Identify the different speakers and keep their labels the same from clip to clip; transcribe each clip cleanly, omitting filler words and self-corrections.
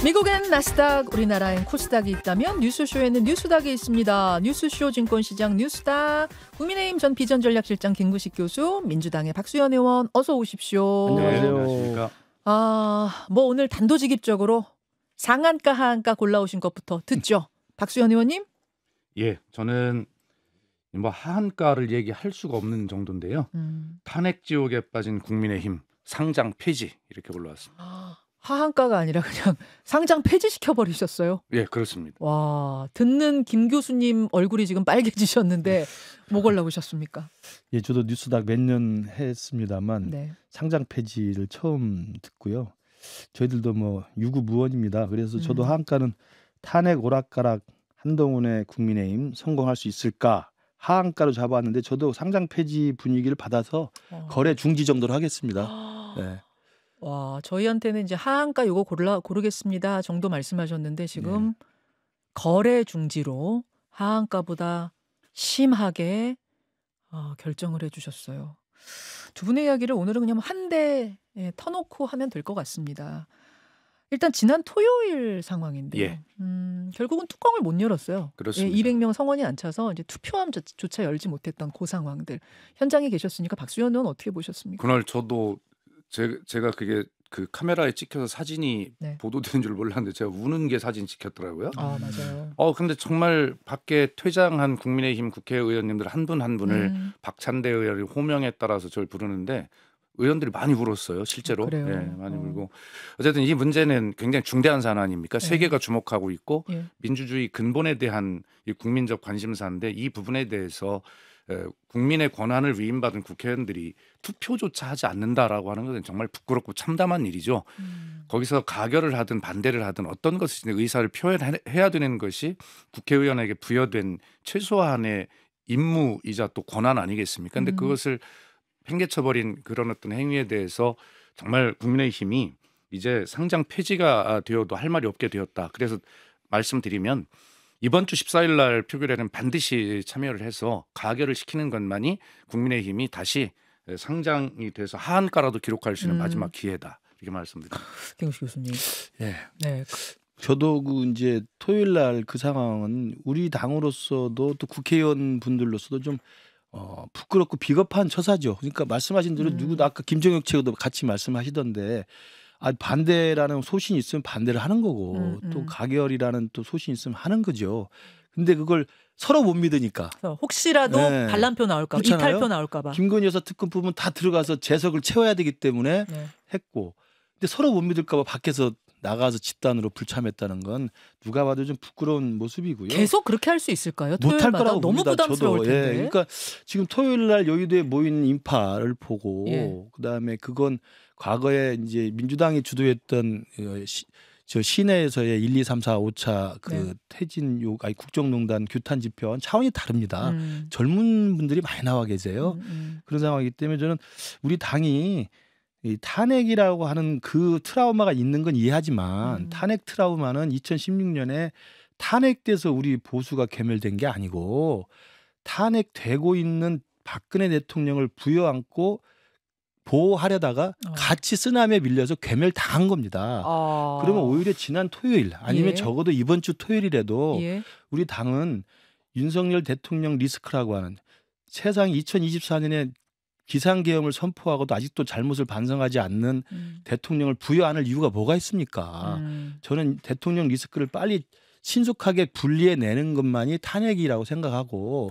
Speaker 1: 미국엔 나스닥, 우리나라엔 코스닥이 있다면 뉴스쇼에는 뉴스닥이 있습니다. 뉴스쇼 증권시장 뉴스닥, 국민의힘 전 비전전략실장 김구식 교수, 민주당의 박수현 의원 어서 오십시오.
Speaker 2: 안녕하세요.
Speaker 1: 뭐 오늘 단도직입적으로 상한가 하한가 골라오신 것부터 듣죠. 박수현 의원님.
Speaker 2: 예, 저는 뭐 하한가를 얘기할 수가 없는 정도인데요. 탄핵 지옥에 빠진 국민의힘 상장 폐지 이렇게 골라왔습니다.
Speaker 1: 하한가가 아니라 그냥 상장 폐지시켜 버리셨어요.
Speaker 2: 예, 그렇습니다.
Speaker 1: 와, 듣는 김 교수님 얼굴이 지금 빨개지셨는데 뭐 골라보셨습니까?
Speaker 3: 예, 저도 뉴스닥 몇 년 했습니다만
Speaker 1: 네.
Speaker 3: 상장 폐지를 처음 듣고요. 저희들도 뭐 유구무원입니다. 그래서 저도 하한가는 탄핵 오락가락 한동훈의 국민의힘 성공할 수 있을까 하한가로 잡았는데 저도 상장 폐지 분위기를 받아서 거래 중지 정도로 하겠습니다. 네.
Speaker 1: 와, 저희한테는 이제 하한가 요거 고르겠습니다 정도 말씀하셨는데 지금 거래 중지로 하한가보다 심하게 결정을 해주셨어요. 두 분의 이야기를 오늘은 그냥 한 대 터놓고 하면 될 것 같습니다. 일단 지난 토요일 상황인데요.
Speaker 2: 예.
Speaker 1: 결국은 뚜껑을 못 열었어요.
Speaker 2: 그렇습니다.
Speaker 1: 200명 성원이 안 차서 이제 투표함조차 열지 못했던 그 상황들. 현장에 계셨으니까 박수현 의원 어떻게 보셨습니까?
Speaker 2: 그날 저도 제가 그게 그 카메라에 찍혀서 사진이 보도되는 줄 몰랐는데 제가 우는 게 사진 찍혔더라고요.
Speaker 1: 아, 맞아요.
Speaker 2: 근데 정말 밖에 퇴장한 국민의힘 국회의원님들 한 분 한 분을 박찬대 의원이 호명에 따라서 저를 부르는데 의원들이 많이 울었어요, 실제로.
Speaker 1: 그래요?
Speaker 2: 예, 많이 울고. 어쨌든 이 문제는 굉장히 중대한 사안 아닙니까? 세계가 주목하고 있고 민주주의 근본에 대한 이 국민적 관심사인데 이 부분에 대해서 국민의 권한을 위임받은 국회의원들이 투표조차 하지 않는다라고 하는 것은 정말 부끄럽고 참담한 일이죠. 거기서 가결을 하든 반대를 하든 어떤 것이든 의사를 표현해야 되는 것이 국회의원에게 부여된 최소한의 임무이자 또 권한 아니겠습니까? 근데 그것을 팽개쳐버린 그런 어떤 행위에 대해서 정말 국민의힘이 이제 상장 폐지가 되어도 할 말이 없게 되었다. 그래서 말씀드리면 이번 주 14일 날 표결에는 반드시 참여를 해서 가결을 시키는 것만이 국민의힘이 다시 상장이 돼서 하한가라도 기록할 수 있는 마지막 기회다. 이렇게 말씀드립니다.
Speaker 1: 김구식 교수님.
Speaker 3: 예.
Speaker 1: 네.
Speaker 3: 저도 이제 토요일 날 그 상황은 우리 당으로서도 또 국회의원 분들로서도 좀 부끄럽고 비겁한 처사죠. 그러니까 말씀하신 대로 누구도 아까 김정혁 최고도 같이 말씀하시던데 반대라는 소신이 있으면 반대를 하는 거고 또 가결이라는 또 소신이 있으면 하는 거죠. 근데 그걸 서로 못 믿으니까.
Speaker 1: 혹시라도 반란표 나올까 봐, 이탈표 나올까 봐.
Speaker 3: 김건희 여사 특검 부분 다 들어가서 재석을 채워야 되기 때문에 했고. 근데 서로 못 믿을까 봐 밖에서 나가서 집단으로 불참했다는 건 누가 봐도 좀 부끄러운 모습이고요.
Speaker 1: 계속 그렇게 할 수 있을까요?
Speaker 3: 못할 거라고
Speaker 1: 너무
Speaker 3: 봅니다.
Speaker 1: 부담스러울 텐데.
Speaker 3: 그러니까 지금 토요일 날 여의도에 모인 인파를 보고 그다음에 그건 과거에 이제 민주당이 주도했던 저 시내에서의 1, 2, 3, 4, 5차 그 퇴진 국정농단 규탄 집회와는 차원이 다릅니다. 젊은 분들이 많이 나와 계세요. 그런 상황이기 때문에 저는 우리 당이 이 탄핵이라고 하는 그 트라우마가 있는 건 이해하지만 탄핵 트라우마는 2016년에 탄핵돼서 우리 보수가 괴멸된 게 아니고 탄핵되고 있는 박근혜 대통령을 부여안고 보호하려다가 같이 쓰나미에 밀려서 괴멸당한 겁니다. 그러면 오히려 지난 토요일 아니면 적어도 이번 주 토요일이라도 우리 당은 윤석열 대통령 리스크라고 하는 세상이 2024년에 비상계엄을 선포하고도 아직도 잘못을 반성하지 않는 대통령을 부여안을 이유가 뭐가 있습니까? 저는 대통령 리스크를 빨리 신속하게 분리해내는 것만이 탄핵이라고 생각하고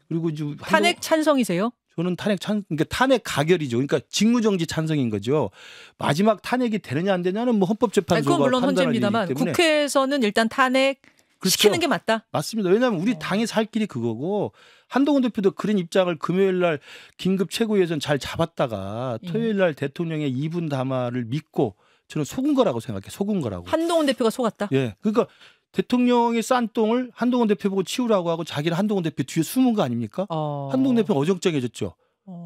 Speaker 3: 그리고
Speaker 1: 탄핵 찬성이세요?
Speaker 3: 저는 그러니까 탄핵 가결이죠. 그러니까 직무정지 찬성인 거죠. 마지막 탄핵이 되느냐 안 되느냐는 뭐 헌법재판소가
Speaker 1: 그건 물론
Speaker 3: 판단할
Speaker 1: 헌재입니다만
Speaker 3: 일이기 때문에
Speaker 1: 국회에서는 일단 탄핵 시키는 게 맞다.
Speaker 3: 맞습니다. 왜냐하면 우리 당이 살 길이 그거고 한동훈 대표도 그런 입장을 금요일 날 긴급 최고위에서는 잘 잡았다가 토요일 날 대통령의 2분 담화를 믿고 저는 속은 거라고 생각해. 속은 거라고.
Speaker 1: 한동훈 대표가 속았다?
Speaker 3: 예. 그러니까 대통령이 싼 똥을 한동훈 대표 보고 치우라고 하고 자기는 한동훈 대표 뒤에 숨은 거 아닙니까? 한동훈 대표는 어정쩡해졌죠.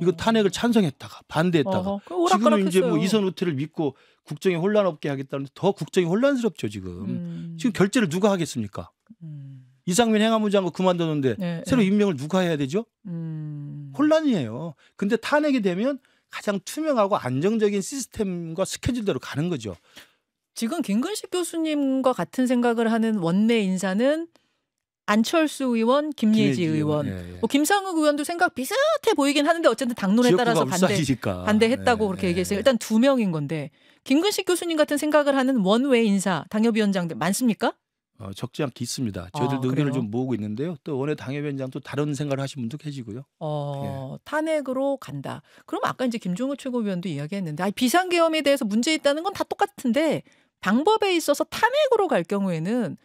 Speaker 3: 이거 탄핵을 찬성했다가 반대했다가 지금은 이제 뭐 이선 후퇴를 믿고 국정에 혼란 없게 하겠다는데 더 국정이 혼란스럽죠 지금. 지금 결재를 누가 하겠습니까? 이상민 행안부 장관 그만뒀는데 새로 임명을 누가 해야 되죠? 혼란이에요. 근데 탄핵이 되면 가장 투명하고 안정적인 시스템과 스케줄대로 가는 거죠.
Speaker 1: 지금 김근식 교수님과 같은 생각을 하는 원내 인사는 안철수 의원, 김예지 의원,
Speaker 3: 예, 예.
Speaker 1: 뭐 김상욱 의원도 생각 비슷해 보이긴 하는데 어쨌든 당론에 따라서 반대했다고
Speaker 3: 예,
Speaker 1: 그렇게 얘기했어요. 일단 2명인 건데 김근식 교수님 같은 생각을 하는 원외 인사, 당협위원장들 많습니까?
Speaker 3: 적지 않게 있습니다. 저희들도 의견을
Speaker 1: 그래요?
Speaker 3: 좀 모으고 있는데요. 또 원외 당협위원장도 다른 생각을 하신 분도 계시고요.
Speaker 1: 탄핵으로 간다. 그럼 아까 이제 김종우 최고위원도 이야기했는데 비상계엄에 대해서 문제 있다는 건 다 똑같은데 방법에 있어서 탄핵으로 갈 경우에는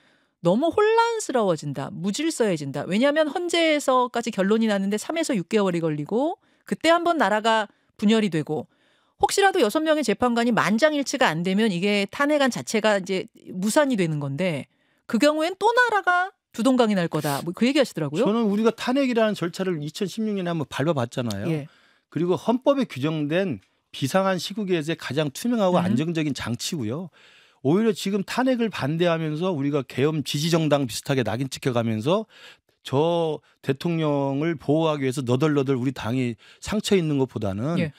Speaker 1: 너무 혼란스러워진다. 무질서해진다. 왜냐하면 헌재에서까지 결론이 나는데 3에서 6개월이 걸리고 그때 한번 나라가 분열이 되고 혹시라도 6명의 재판관이 만장일치가 안 되면 이게 탄핵안 자체가 이제 무산이 되는 건데 그 경우엔 또 나라가 두동강이 날 거다. 뭐 그 얘기 하시더라고요.
Speaker 3: 저는 우리가 탄핵이라는 절차를 2016년에 한번 밟아봤잖아요.
Speaker 1: 예.
Speaker 3: 그리고 헌법에 규정된 비상한 시국에서의 가장 투명하고 안정적인 장치고요. 오히려 지금 탄핵을 반대하면서 우리가 계엄 지지정당 비슷하게 낙인 찍혀가면서 저 대통령을 보호하기 위해서 너덜너덜 우리 당이 상처 있는 것보다는
Speaker 1: 예.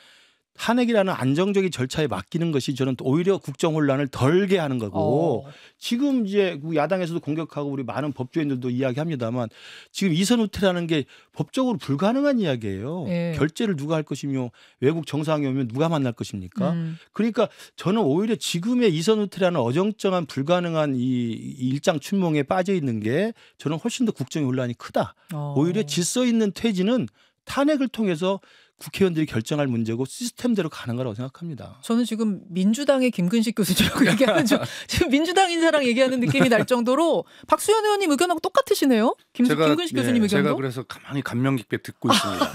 Speaker 3: 탄핵이라는 안정적인 절차에 맡기는 것이 저는 오히려 국정 혼란을 덜게 하는 거고 지금 이제 야당에서도 공격하고 우리 많은 법조인들도 이야기합니다만 지금 이선 후퇴라는 게 법적으로 불가능한 이야기예요.
Speaker 1: 예.
Speaker 3: 결재를 누가 할 것이며 외국 정상이 오면 누가 만날 것입니까? 그러니까 저는 오히려 지금의 이선 후퇴라는 어정쩡한 불가능한 이 일장 춘몽에 빠져 있는 게 저는 훨씬 더 국정의 혼란이 크다. 오히려 질서 있는 퇴진은 탄핵을 통해서 국회의원들이 결정할 문제고 시스템대로 가는 거라고 생각합니다.
Speaker 1: 저는 지금 민주당의 김근식 교수님하고 얘기하는 지금 민주당 인사랑 얘기하는 느낌이 날 정도로 박수현 의원님 의견하고 똑같으시네요. 김근식 교수님 의견도.
Speaker 2: 제가 그래서 가만히 감명 깊게 듣고 있습니다.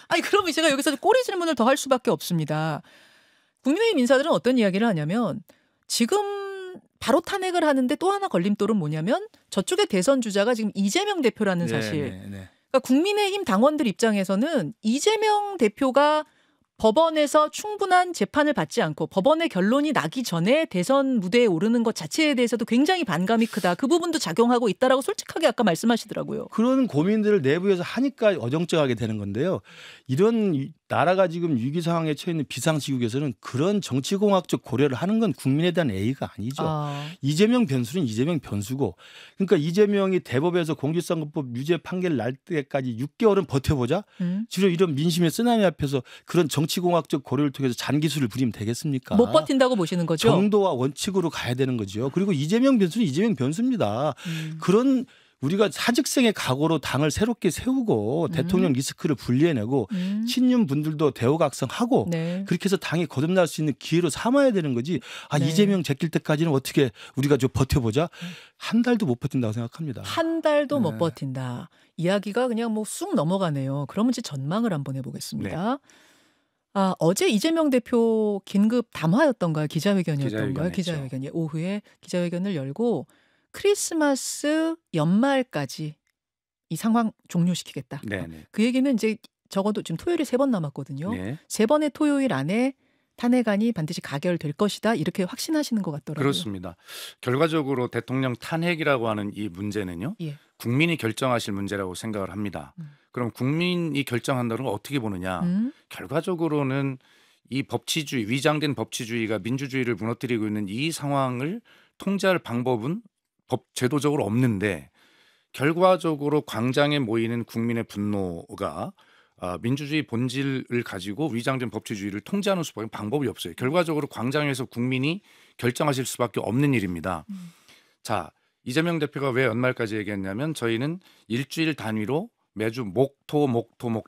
Speaker 1: 아니 그러면 제가 여기서 꼬리 질문을 더 할 수밖에 없습니다. 국민의힘 인사들은 어떤 이야기를 하냐면 지금 바로 탄핵을 하는데 또 하나 걸림돌은 뭐냐면 저쪽의 대선 주자가 지금 이재명 대표라는 사실. 그러니까 국민의힘 당원들 입장에서는 이재명 대표가 법원에서 충분한 재판을 받지 않고 법원의 결론이 나기 전에 대선 무대에 오르는 것 자체에 대해서도 굉장히 반감이 크다. 그 부분도 작용하고 있다라고 솔직하게 아까 말씀하시더라고요.
Speaker 3: 그런 고민들을 내부에서 하니까 어정쩡하게 되는 건데요. 이런 나라가 지금 위기 상황에 처해 있는 비상시국에서는 그런 정치공학적 고려를 하는 건 국민에 대한 예의가 아니죠. 이재명 변수는 이재명 변수고 그러니까 이재명이 대법에서 공직선거법 유죄 판결 날 때까지 6개월은 버텨보자. 지금 이런 민심의 쓰나미 앞에서 그런 정치공학적 고려를 통해서 잔기술을 부리면 되겠습니까?
Speaker 1: 못 버틴다고 보시는 거죠?
Speaker 3: 정도와 원칙으로 가야 되는 거죠. 그리고 이재명 변수는 이재명 변수입니다. 그런 우리가 사직생의 각오로 당을 새롭게 세우고 대통령 리스크를 분리해내고 친윤 분들도 대우각성하고 그렇게 해서 당이 거듭날 수 있는 기회로 삼아야 되는 거지. 이재명 제낄 때까지는 어떻게 우리가 좀 버텨보자. 한 달도 못 버틴다고 생각합니다.
Speaker 1: 한 달도 못 버틴다. 이야기가 그냥 뭐 쑥 넘어가네요. 그러면 이제 전망을 한번 해보겠습니다. 어제 이재명 대표 긴급 담화였던가요? 기자회견이었던가요? 기자회견이 오후에 기자회견을 열고 크리스마스 연말까지 이 상황 종료시키겠다. 그 얘기는 이제 적어도 지금 토요일에 3번 남았거든요. 3번의 토요일 안에 탄핵안이 반드시 가결될 것이다. 이렇게 확신하시는 것 같더라고요.
Speaker 2: 그렇습니다. 결과적으로 대통령 탄핵이라고 하는 이 문제는요. 국민이 결정하실 문제라고 생각을 합니다. 그럼 국민이 결정한다는 걸 어떻게 보느냐. 결과적으로는 이 법치주의, 위장된 법치주의가 민주주의를 무너뜨리고 있는 이 상황을 통제할 방법은 제도적으로 없는데 결과적으로 광장에 모이는 국민의 분노가 민주주의 본질을 가지고 위장된 법치주의를 통제하는 수밖에 방법이 없어요. 결과적으로 광장에서 국민이 결정하실 수밖에 없는 일입니다. 자, 이재명 대표가 왜 연말까지 얘기했냐면 저희는 일주일 단위로 매주 목토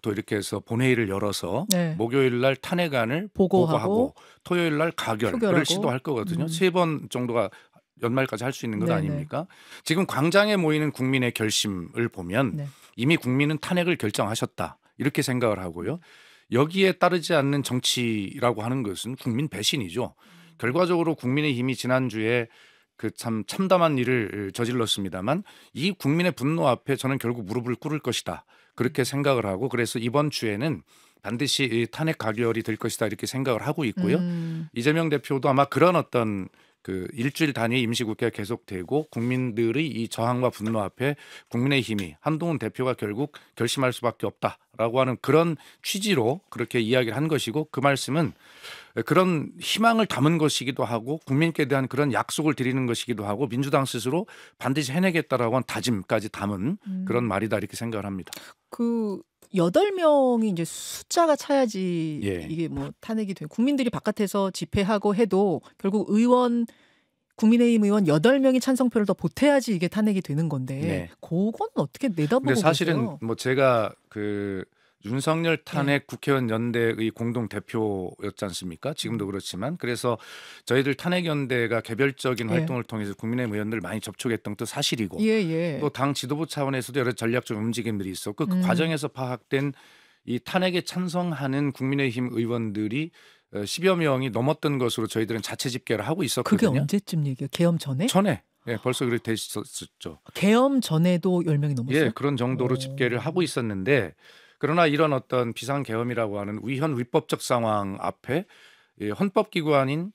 Speaker 2: 이렇게 해서 본회의를 열어서 목요일 날 탄핵안을 보고하고 토요일 날 가결을 시도할 거거든요. 3번 정도가 연말까지 할 수 있는 것 아닙니까? 지금 광장에 모이는 국민의 결심을 보면 이미 국민은 탄핵을 결정하셨다. 이렇게 생각을 하고요. 여기에 따르지 않는 정치라고 하는 것은 국민 배신이죠. 결과적으로 국민의힘이 지난주에 그 참 참담한 일을 저질렀습니다만 이 국민의 분노 앞에 저는 결국 무릎을 꿇을 것이다. 그렇게 생각을 하고 그래서 이번 주에는 반드시 탄핵 가결이 될 것이다. 이렇게 생각을 하고 있고요. 이재명 대표도 아마 그런 어떤 그 일주일 단위 임시국회가 계속되고 국민들의 이 저항과 분노 앞에 국민의힘이 한동훈 대표가 결국 결심할 수밖에 없다라고 하는 그런 취지로 그렇게 이야기를 한 것이고 그 말씀은 그런 희망을 담은 것이기도 하고 국민께 대한 그런 약속을 드리는 것이기도 하고 민주당 스스로 반드시 해내겠다라고 한 다짐까지 담은 그런 말이다 이렇게 생각을 합니다.
Speaker 1: 그 8명이 이제 숫자가 차야지
Speaker 2: 예.
Speaker 1: 이게 뭐 탄핵이 되고 국민들이 바깥에서 집회하고 해도 결국 국민의힘 의원 8명이 찬성표를 더 보태야지 이게 탄핵이 되는 건데
Speaker 2: 네.
Speaker 1: 그건 어떻게 내다보고
Speaker 2: 근데 사실은
Speaker 1: 계세요?
Speaker 2: 뭐 제가 그 윤석열 탄핵 국회의원 연대의 공동 대표였지 않습니까? 지금도 그렇지만 그래서 저희들 탄핵 연대가 개별적인 활동을 통해서 국민의힘 의원들 많이 접촉했던 것도 사실이고 또 당 지도부 차원에서도 여러 전략적 움직임들이 있었고 그 과정에서 파악된 이 탄핵에 찬성하는 국민의힘 의원들이 10여 명이 넘었던 것으로 저희들은 자체 집계를 하고 있었거든요.
Speaker 1: 그게 언제쯤 얘기예요? 계엄 전에?
Speaker 2: 전에. 예, 벌써 그렇게 됐었죠.
Speaker 1: 계엄 전에도 10명이 넘었어요?
Speaker 2: 예, 그런 정도로 집계를 하고 있었는데 그러나 이런 어떤 비상계엄이라고 하는 현 위법적 상황 앞에 헌법기관인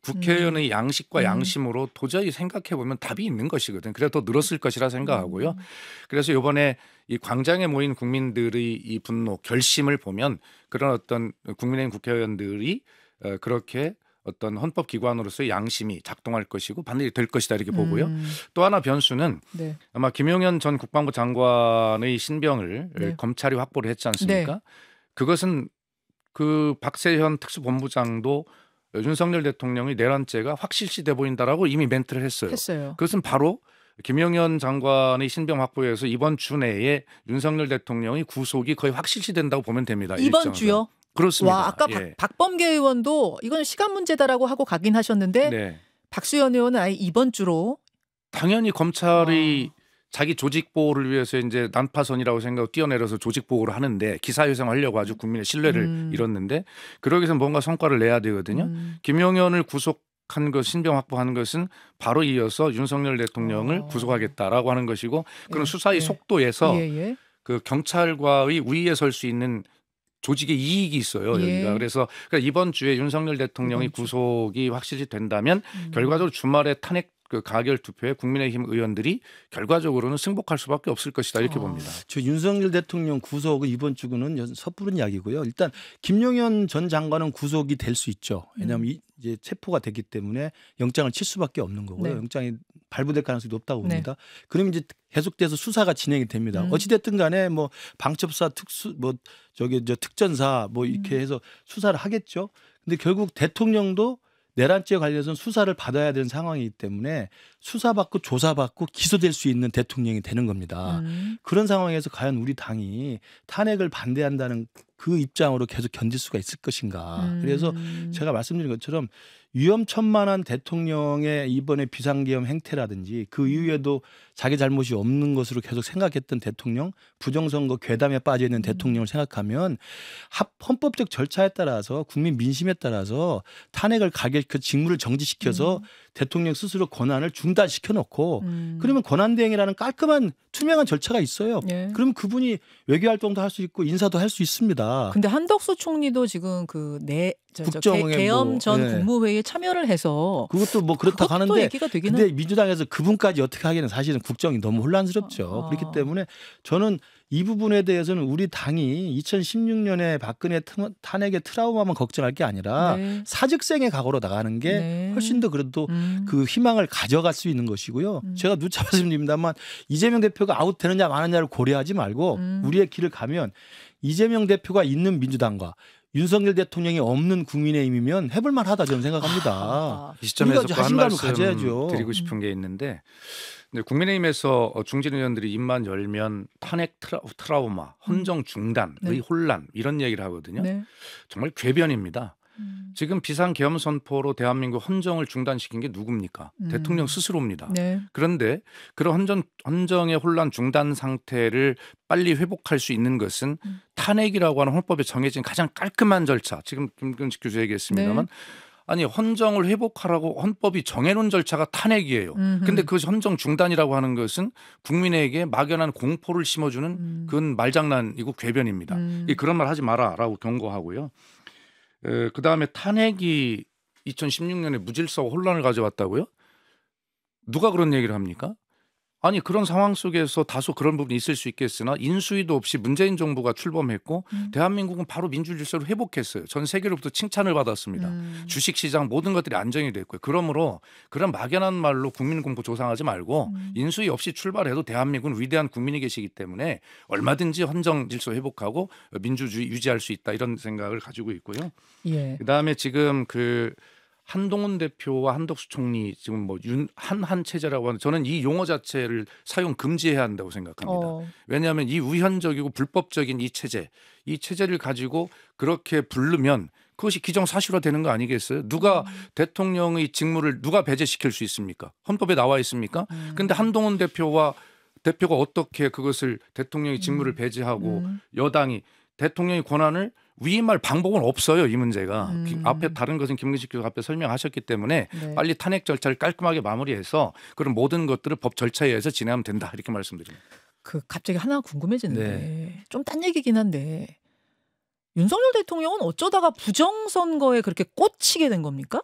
Speaker 2: 국회의원의 양식과 양심으로 도저히 생각해보면 답이 있는 것이거든. 그래서 더 늘었을 것이라 생각하고요. 그래서 이번에 이 광장에 모인 국민들의 이 분노, 결심을 보면 그런 어떤 국민의힘 국회의원들이 그렇게 어떤 헌법기관으로서의 양심이 작동할 것이고 반드시 될 것이다 이렇게 보고요. 또 하나 변수는 아마 김용현 전 국방부 장관의 신병을 검찰이 확보를 했지 않습니까? 그것은 그 박세현 특수본부장도 윤석열 대통령의 내란죄가 확실시돼 보인다라고 이미 멘트를 했어요. 그것은 바로 김용현 장관의 신병 확보에서 이번 주 내에 윤석열 대통령의 구속이 거의 확실시된다고 보면 됩니다.
Speaker 1: 이번 주요?
Speaker 2: 그렇습니다.
Speaker 1: 와, 아까 박범계 의원도 이건 시간 문제다라고 하고 가긴 하셨는데 박수현 의원은 아예 이번 주로
Speaker 2: 당연히 검찰이 자기 조직 보호를 위해서 이제 난파선이라고 생각하고 뛰어내려서 조직 보호를 하는데 기사회생하려고 아주 국민의 신뢰를 잃었는데 그러기 위해서 뭔가 성과를 내야 되거든요. 김용현을 구속한 것, 신병 확보한 것은 바로 이어서 윤석열 대통령을 구속하겠다라고 하는 것이고 그런 수사의 속도에서 그 경찰과의 우위에 설 수 있는 조직의 이익이 있어요. 여기가. 그래서 이번 주에 윤석열 대통령의 구속이 확실히 된다면 결과적으로 주말에 탄핵 그 가결 투표에 국민의힘 의원들이 결과적으로는 승복할 수밖에 없을 것이다 이렇게 봅니다.
Speaker 3: 저 윤석열 대통령 구속은 이번 주는 섣부른 이야기고요. 일단 김용현 전 장관은 구속이 될 수 있죠. 왜냐하면 이제 체포가 됐기 때문에 영장을 칠 수밖에 없는 거고요. 영장이 발부될 가능성이 높다고 봅니다. 그럼 이제 계속돼서 수사가 진행이 됩니다. 어찌 됐든 간에 뭐 방첩사 특수 뭐 특전사 뭐 이렇게 해서 수사를 하겠죠. 근데 결국 대통령도 내란죄에 관련해서는 수사를 받아야 되는 상황이기 때문에 수사받고 조사받고 기소될 수 있는 대통령이 되는 겁니다. 그런 상황에서 과연 우리 당이 탄핵을 반대한다는 그 입장으로 계속 견딜 수가 있을 것인가. 그래서 제가 말씀드린 것처럼 위험천만한 대통령의 이번에 비상계엄 행태라든지 그 이후에도 자기 잘못이 없는 것으로 계속 생각했던 대통령, 부정선거 괴담에 빠져있는 대통령을 생각하면 헌법적 절차에 따라서 국민 민심에 따라서 탄핵을 그 직무를 정지시켜서 대통령 스스로 권한을 중단시켜 놓고 그러면 권한대행이라는 깔끔한 투명한 절차가 있어요. 그럼 그분이 외교활동도 할 수 있고 인사도 할 수 있습니다.
Speaker 1: 근데 한덕수 총리도 지금 계엄 전 국무회의에 참여를 해서
Speaker 3: 그것도 뭐 그렇다고 하는데
Speaker 1: 얘기가 되기는
Speaker 3: 근데 민주당에서 그분까지 어떻게 하기는 사실은 국정이 너무 혼란스럽죠. 그렇기 때문에 저는 이 부분에 대해서는 우리 당이 2016년에 박근혜 탄핵의 트라우마만 걱정할 게 아니라 사직생의 각오로 나가는 게 훨씬 더 그래도 그 희망을 가져갈 수 있는 것이고요. 제가 누차 말씀드립니다만 이재명 대표가 아웃되느냐 마느냐를 고려하지 말고 우리의 길을 가면 이재명 대표가 있는 민주당과 윤석열 대통령이 없는 국민의힘이면 해볼만 하다 저는 생각합니다.
Speaker 2: 이 시점에서 한 말씀 가져야죠. 드리고 싶은 게 있는데 국민의힘에서 중진 의원들이 입만 열면 탄핵 트라우마, 헌정 중단의 혼란 이런 얘기를 하거든요. 정말 궤변입니다. 지금 비상계엄 선포로 대한민국 헌정을 중단시킨 게 누굽니까? 대통령 스스로입니다. 그런데 그런 헌정의 혼란 중단 상태를 빨리 회복할 수 있는 것은 탄핵이라고 하는 헌법에 정해진 가장 깔끔한 절차. 지금 김근식 교수 얘기했습니다만 아니 헌정을 회복하라고 헌법이 정해놓은 절차가 탄핵이에요. 근데 그것이 헌정 중단이라고 하는 것은 국민에게 막연한 공포를 심어주는 그건 말장난이고 궤변입니다. 그런 말 하지 마라라고 경고하고요. 그다음에 탄핵이 2016년에 무질서와 혼란을 가져왔다고요? 누가 그런 얘기를 합니까? 아니 그런 상황 속에서 다소 그런 부분이 있을 수 있겠으나 인수위도 없이 문재인 정부가 출범했고 대한민국은 바로 민주질서를 회복했어요. 전 세계로부터 칭찬을 받았습니다. 주식시장 모든 것들이 안정이 됐고요. 그러므로 그런 막연한 말로 국민공포 조장하지 말고 인수위 없이 출발해도 대한민국은 위대한 국민이 계시기 때문에 얼마든지 헌정질서 회복하고 민주주의 유지할 수 있다 이런 생각을 가지고 있고요.
Speaker 1: 예.
Speaker 2: 그다음에 지금 그 한동훈 대표와 한덕수 총리 지금 뭐 한한 체제라고 하는 저는 이 용어 자체를 사용 금지해야 한다고 생각합니다. 왜냐하면 이 우현적이고 불법적인 이 체제를 가지고 그렇게 부르면 그것이 기정사실화 되는 거 아니겠어요? 누가 대통령의 직무를 누가 배제시킬 수 있습니까? 헌법에 나와 있습니까? 근데 한동훈 대표가 어떻게 그것을 대통령의 직무를 배제하고 여당이 대통령의 권한을 위임할 방법은 없어요. 이 문제가. 앞에 다른 것은 김근식 교수 앞에 설명하셨기 때문에
Speaker 1: 네.
Speaker 2: 빨리 탄핵 절차를 깔끔하게 마무리해서 그런 모든 것들을 법 절차에 의해서 진행하면 된다. 이렇게 말씀드립니다.
Speaker 1: 그 갑자기 하나 궁금해지는데
Speaker 3: 네.
Speaker 1: 좀 딴 얘기긴 한데 윤석열 대통령은 어쩌다가 부정선거에 그렇게 꽂히게 된 겁니까?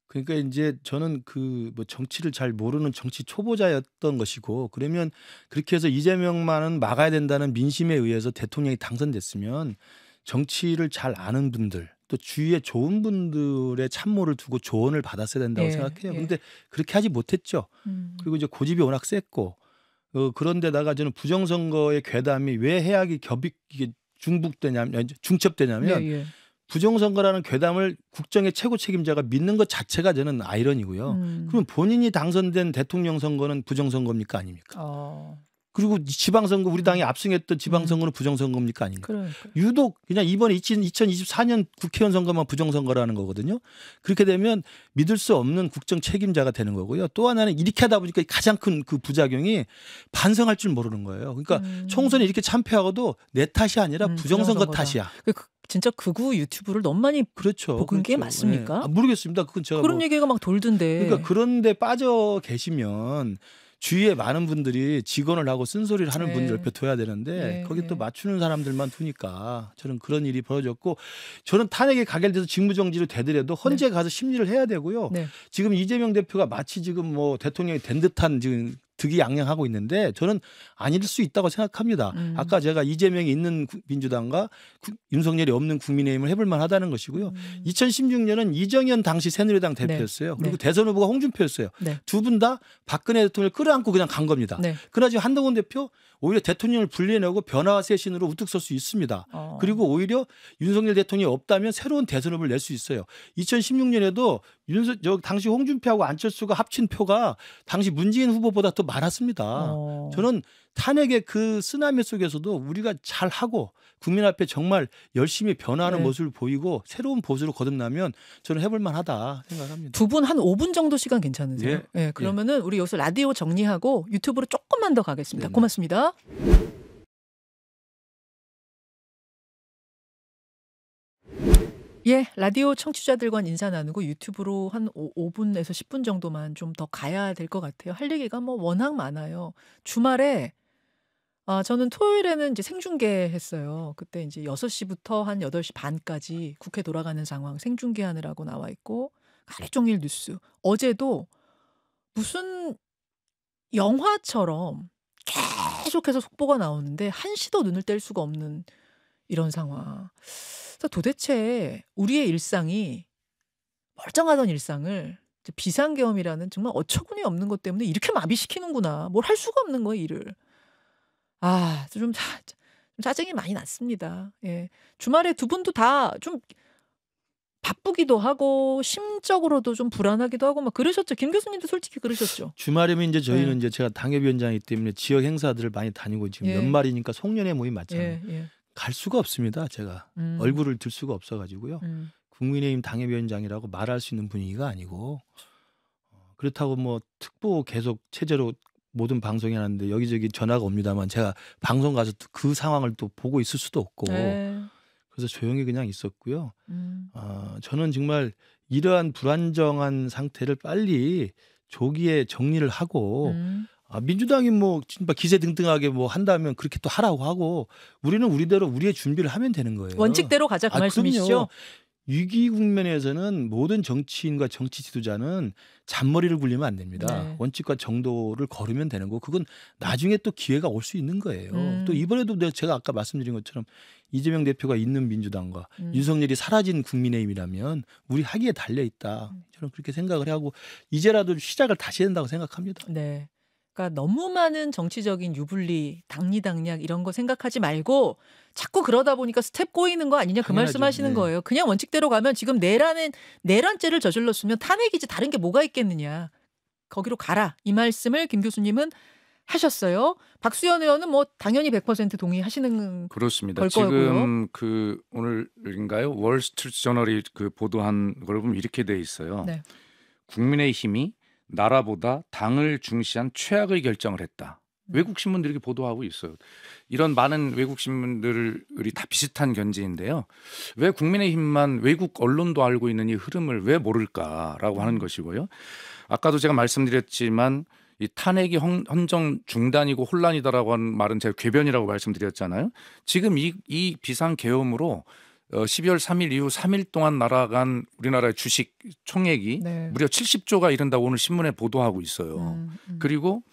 Speaker 3: 그러니까 이제 저는 그 뭐 정치를 잘 모르는 정치 초보자였던 것이고 그러면 그렇게 해서 이재명만은 막아야 된다는 민심에 의해서 대통령이 당선됐으면 정치를 잘 아는 분들 또 주위에 좋은 분들의 참모를 두고 조언을 받았어야 된다고 생각해요. 그런데 그렇게 하지 못했죠. 그리고 이제 고집이 워낙 셌고 그런데다가 저는 부정선거의 괴담이 왜 해악이 이게 중첩되냐면 부정선거라는 괴담을 국정의 최고 책임자가 믿는 것 자체가 저는 아이러니고요. 그럼 본인이 당선된 대통령 선거는 부정선거입니까 아닙니까? 그리고 지방선거 우리 당이 압승했던 지방선거는 부정선거입니까 아닙니까?
Speaker 1: 그러니까.
Speaker 3: 유독 그냥 이번에 2024년 국회의원 선거만 부정선거라는 거거든요. 그렇게 되면 믿을 수 없는 국정 책임자가 되는 거고요. 또 하나는 이렇게 하다 보니까 가장 큰 그 부작용이 반성할 줄 모르는 거예요. 그러니까 총선에 이렇게 참패하고도 내 탓이 아니라 부정선거 탓이야.
Speaker 1: 진짜 극우 유튜브를 너무 많이
Speaker 3: 그렇죠.
Speaker 1: 본 게 맞습니까?
Speaker 3: 네. 모르겠습니다. 그건 제가
Speaker 1: 그런 얘기가 막 돌던데.
Speaker 3: 그러니까 그런데 빠져 계시면 주위에 많은 분들이 직언을 하고 쓴소리를 하는 분들 옆에 둬야 되는데 거기 또 맞추는 사람들만 두니까 저는 그런 일이 벌어졌고 저는 탄핵에 가결돼서 직무정지로 되더라도 헌재 가서 심리를 해야 되고요. 지금 이재명 대표가 마치 지금 뭐 대통령이 된 듯한 지금 득이양양하고 있는데 저는 아닐 수 있다고 생각합니다. 아까 제가 이재명이 있는 민주당과 윤석열이 없는 국민의힘을 해볼 만하다는 것이고요. 2016년은 이정현 당시 새누리당 대표였어요. 그리고 대선 후보가 홍준표였어요. 두 분 다 박근혜 대통령을 끌어안고 그냥 간 겁니다. 그러나 지금 한동훈 대표 오히려 대통령을 분리해내고 변화와 쇄신으로 우뚝 설 수 있습니다. 그리고 오히려 윤석열 대통령이 없다면 새로운 대선 후보를 낼 수 있어요. 2016년에도 당시 홍준표하고 안철수가 합친 표가 당시 문재인 후보보다 더 많았습니다. 저는 탄핵의 그 쓰나미 속에서도 우리가 잘하고 국민 앞에 정말 열심히 변화하는 모습을 보이고 새로운 보수로 거듭나면 저는 해볼 만하다 생각합니다.
Speaker 1: 두 분 한 5분 정도 시간 괜찮으세요? 그러면은 우리 여기서 라디오 정리하고 유튜브로 조금만 더 가겠습니다. 고맙습니다. 라디오 청취자들과 인사 나누고 유튜브로 한 5분에서 10분 정도만 좀 더 가야 될 것 같아요. 할 얘기가 뭐 워낙 많아요. 주말에 저는 토요일에는 이제 생중계했어요. 그때 이제 6시부터 한 8시 반까지 국회 돌아가는 상황 생중계하느라고 나와 있고 하루 종일 뉴스. 어제도 무슨 영화처럼 계속해서 속보가 나오는데 한시도 눈을 뗄 수가 없는 이런 상황. 그래서 도대체 우리의 일상이 멀쩡하던 일상을 비상계엄이라는 정말 어처구니 없는 것 때문에 이렇게 마비시키는구나. 뭘 할 수가 없는 거예요, 일을. 좀 짜증이 많이 났습니다. 주말에 두 분도 다 좀 바쁘기도 하고 심적으로도 좀 불안하기도 하고 막 그러셨죠. 김 교수님도 솔직히 그러셨죠.
Speaker 3: 주말이면 이제 저희는 이제 제가 당협위원장이기 때문에 지역 행사들을 많이 다니고 지금 연말이니까 송년회 모임 맞잖아요. 갈 수가 없습니다. 제가 얼굴을 들 수가 없어가지고요. 국민의힘 당협위원장이라고 말할 수 있는 분위기가 아니고 그렇다고 뭐 특보 계속 체제로 모든 방송이 하는데 여기저기 전화가 옵니다만 제가 방송 가서 그 상황을 또 보고 있을 수도 없고 그래서 조용히 그냥 있었고요. 저는 정말 이러한 불안정한 상태를 빨리 조기에 정리를 하고 민주당이 뭐 진짜 기세등등하게 뭐 한다면 그렇게 또 하라고 하고 우리는 우리대로 우리의 준비를 하면 되는 거예요.
Speaker 1: 원칙대로 가자 그 말씀이시죠?
Speaker 3: 위기 국면에서는 모든 정치인과 정치 지도자는 잔머리를 굴리면 안 됩니다.
Speaker 1: 네.
Speaker 3: 원칙과 정도를 거르면 되는 거. 그건 나중에 또 기회가 올 수 있는 거예요. 또 이번에도 제가 아까 말씀드린 것처럼 이재명 대표가 있는 민주당과 윤석열이 사라진 국민의힘이라면 우리 하기에 달려있다. 저는 그렇게 생각을 하고 이제라도 시작을 다시 해야 된다고 생각합니다.
Speaker 1: 네. 그러니까 너무 많은 정치적인 유불리, 당리당략 이런 거 생각하지 말고 자꾸 그러다 보니까 스텝 꼬이는 거 아니냐 그
Speaker 3: 당연하죠.
Speaker 1: 말씀하시는
Speaker 3: 네.
Speaker 1: 거예요. 그냥 원칙대로 가면 지금 내란죄를 저질렀으면 탄핵이지 다른 게 뭐가 있겠느냐. 거기로 가라. 이 말씀을 김 교수님은 하셨어요. 박수현 의원은 뭐 당연히 100% 동의하시는
Speaker 2: 그렇습니다.
Speaker 1: 걸
Speaker 2: 지금 그 오늘인가요? 월스트리트저널이 그 보도한 걸 보면 이렇게 돼 있어요.
Speaker 1: 네.
Speaker 2: 국민의힘이 나라보다 당을 중시한 최악의 결정을 했다. 외국 신문들이 이렇게 보도하고 있어요. 이런 많은 외국 신문들이 다 비슷한 견지인데요. 왜 국민의힘만 외국 언론도 알고 있는 이 흐름을 왜 모를까라고 하는 것이고요. 아까도 제가 말씀드렸지만 이 탄핵이 헌정 중단이고 혼란이다라고 하는 말은 제가 궤변이라고 말씀드렸잖아요. 지금 이 비상계엄으로 12월 3일 이후 3일 동안 날아간 우리나라의 주식 총액이
Speaker 1: 네.
Speaker 2: 무려 70조가 이른다고 오늘 신문에 보도하고 있어요. 그리고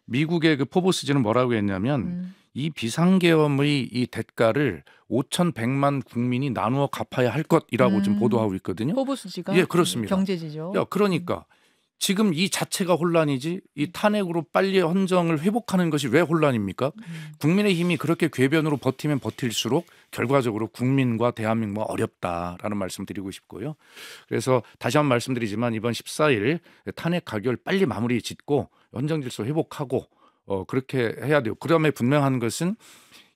Speaker 2: 미국의 그 포브스지는 뭐라고 했냐면 이 비상계엄의 이 대가를 5,100만 국민이 나누어 갚아야 할 것이라고 지금 보도하고 있거든요.
Speaker 1: 포브스지가
Speaker 2: 예, 그렇습니다.
Speaker 1: 경제지죠.
Speaker 2: 야, 그러니까 지금 이 자체가 혼란이지 이 탄핵으로 빨리 헌정을 회복하는 것이 왜 혼란입니까? 국민의힘이 그렇게 궤변으로 버티면 버틸수록 결과적으로 국민과 대한민국은 어렵다라는 말씀 드리고 싶고요. 그래서 다시 한번 말씀드리지만 이번 14일 탄핵 가결 빨리 마무리 짓고 헌정 질서 회복하고 그렇게 해야 돼요. 그다음에 분명한 것은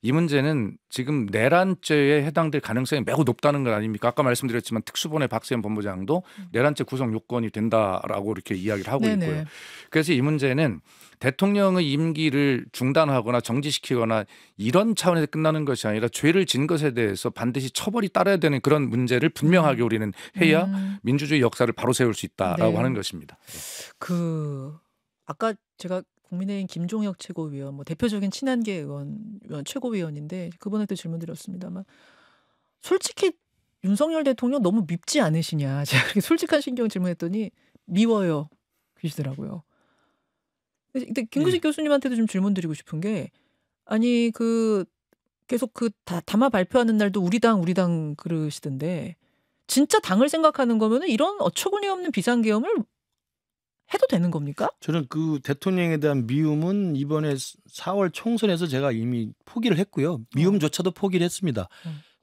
Speaker 2: 이 문제는 지금 내란죄에 해당될 가능성이 매우 높다는 것 아닙니까? 아까 말씀드렸지만 특수본의 박세현 본부장도 내란죄 구성 요건이 된다라고 이렇게 이야기를 하고
Speaker 1: 네네.
Speaker 2: 있고요. 그래서 이 문제는 대통령의 임기를 중단하거나 정지시키거나 이런 차원에서 끝나는 것이 아니라 죄를 진 것에 대해서 반드시 처벌이 따라야 되는 그런 문제를 분명하게 우리는 해야 민주주의 역사를 바로 세울 수 있다라고
Speaker 1: 네.
Speaker 2: 하는 것입니다.
Speaker 1: 아까 제가 국민의힘 김종혁 최고위원, 뭐 대표적인 친한계 의원 최고위원인데 그분한테 질문 드렸습니다만 솔직히 윤석열 대통령 너무 밉지 않으시냐. 제가 그렇게 솔직한 신경 질문했더니 미워요. 그러시더라고요. 근데 김구식 교수님한테도 좀 질문 드리고 싶은 게 아니 계속 담화 발표하는 날도 우리 당 그러시던데 진짜 당을 생각하는 거면은 이런 어처구니없는 비상계엄을 해도 되는 겁니까?
Speaker 3: 저는 그 대통령에 대한 미움은 이번에 4월 총선에서 제가 이미 포기를 했고요. 미움조차도 포기를 했습니다.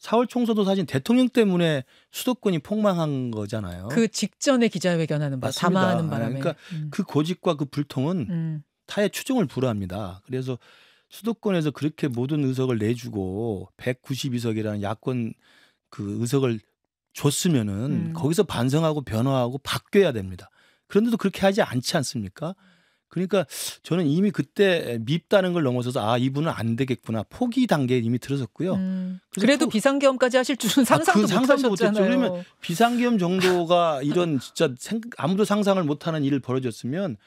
Speaker 3: 4월 총선도 사실 대통령 때문에 수도권이 폭망한 거잖아요.
Speaker 1: 그 직전에 기자회견하는 바람에 담화하는 바람에.
Speaker 3: 그러니까 그 고집과 그 불통은 타의 추종을 불허합니다. 그래서 수도권에서 그렇게 모든 의석을 내주고 192석이라는 야권 그 의석을 줬으면은 거기서 반성하고 변화하고 바뀌어야 됩니다. 그런데도 그렇게 하지 않지 않습니까? 그러니까 저는 이미 그때 밉다는 걸 넘어서서 이분은 안 되겠구나. 포기 단계에 이미 들어섰고요.
Speaker 1: 그래도 비상계엄까지 하실 줄은 상상도 못 하셨잖아요.
Speaker 3: 그러면 비상계엄 정도가 이런 진짜 아무도 상상을 못하는 일을 벌어졌으면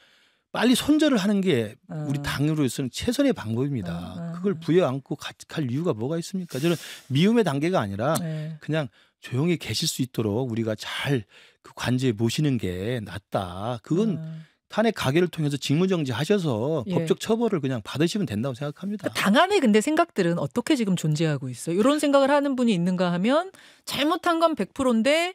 Speaker 3: 빨리 손절을 하는 게 우리 당으로서는 최선의 방법입니다. 그걸 부여안고 갈 이유가 뭐가 있습니까? 저는 미움의 단계가 아니라 그냥 조용히 계실 수 있도록 우리가 잘 그 관제에 모시는 게 낫다. 그건 탄핵 가결을 통해서 직무정지하셔서 법적 처벌을 그냥 받으시면 된다고 생각합니다.
Speaker 1: 당 안에 근데 생각들은 어떻게 지금 존재하고 있어요? 이런 생각을 하는 분이 있는가 하면 잘못한 건 100%인데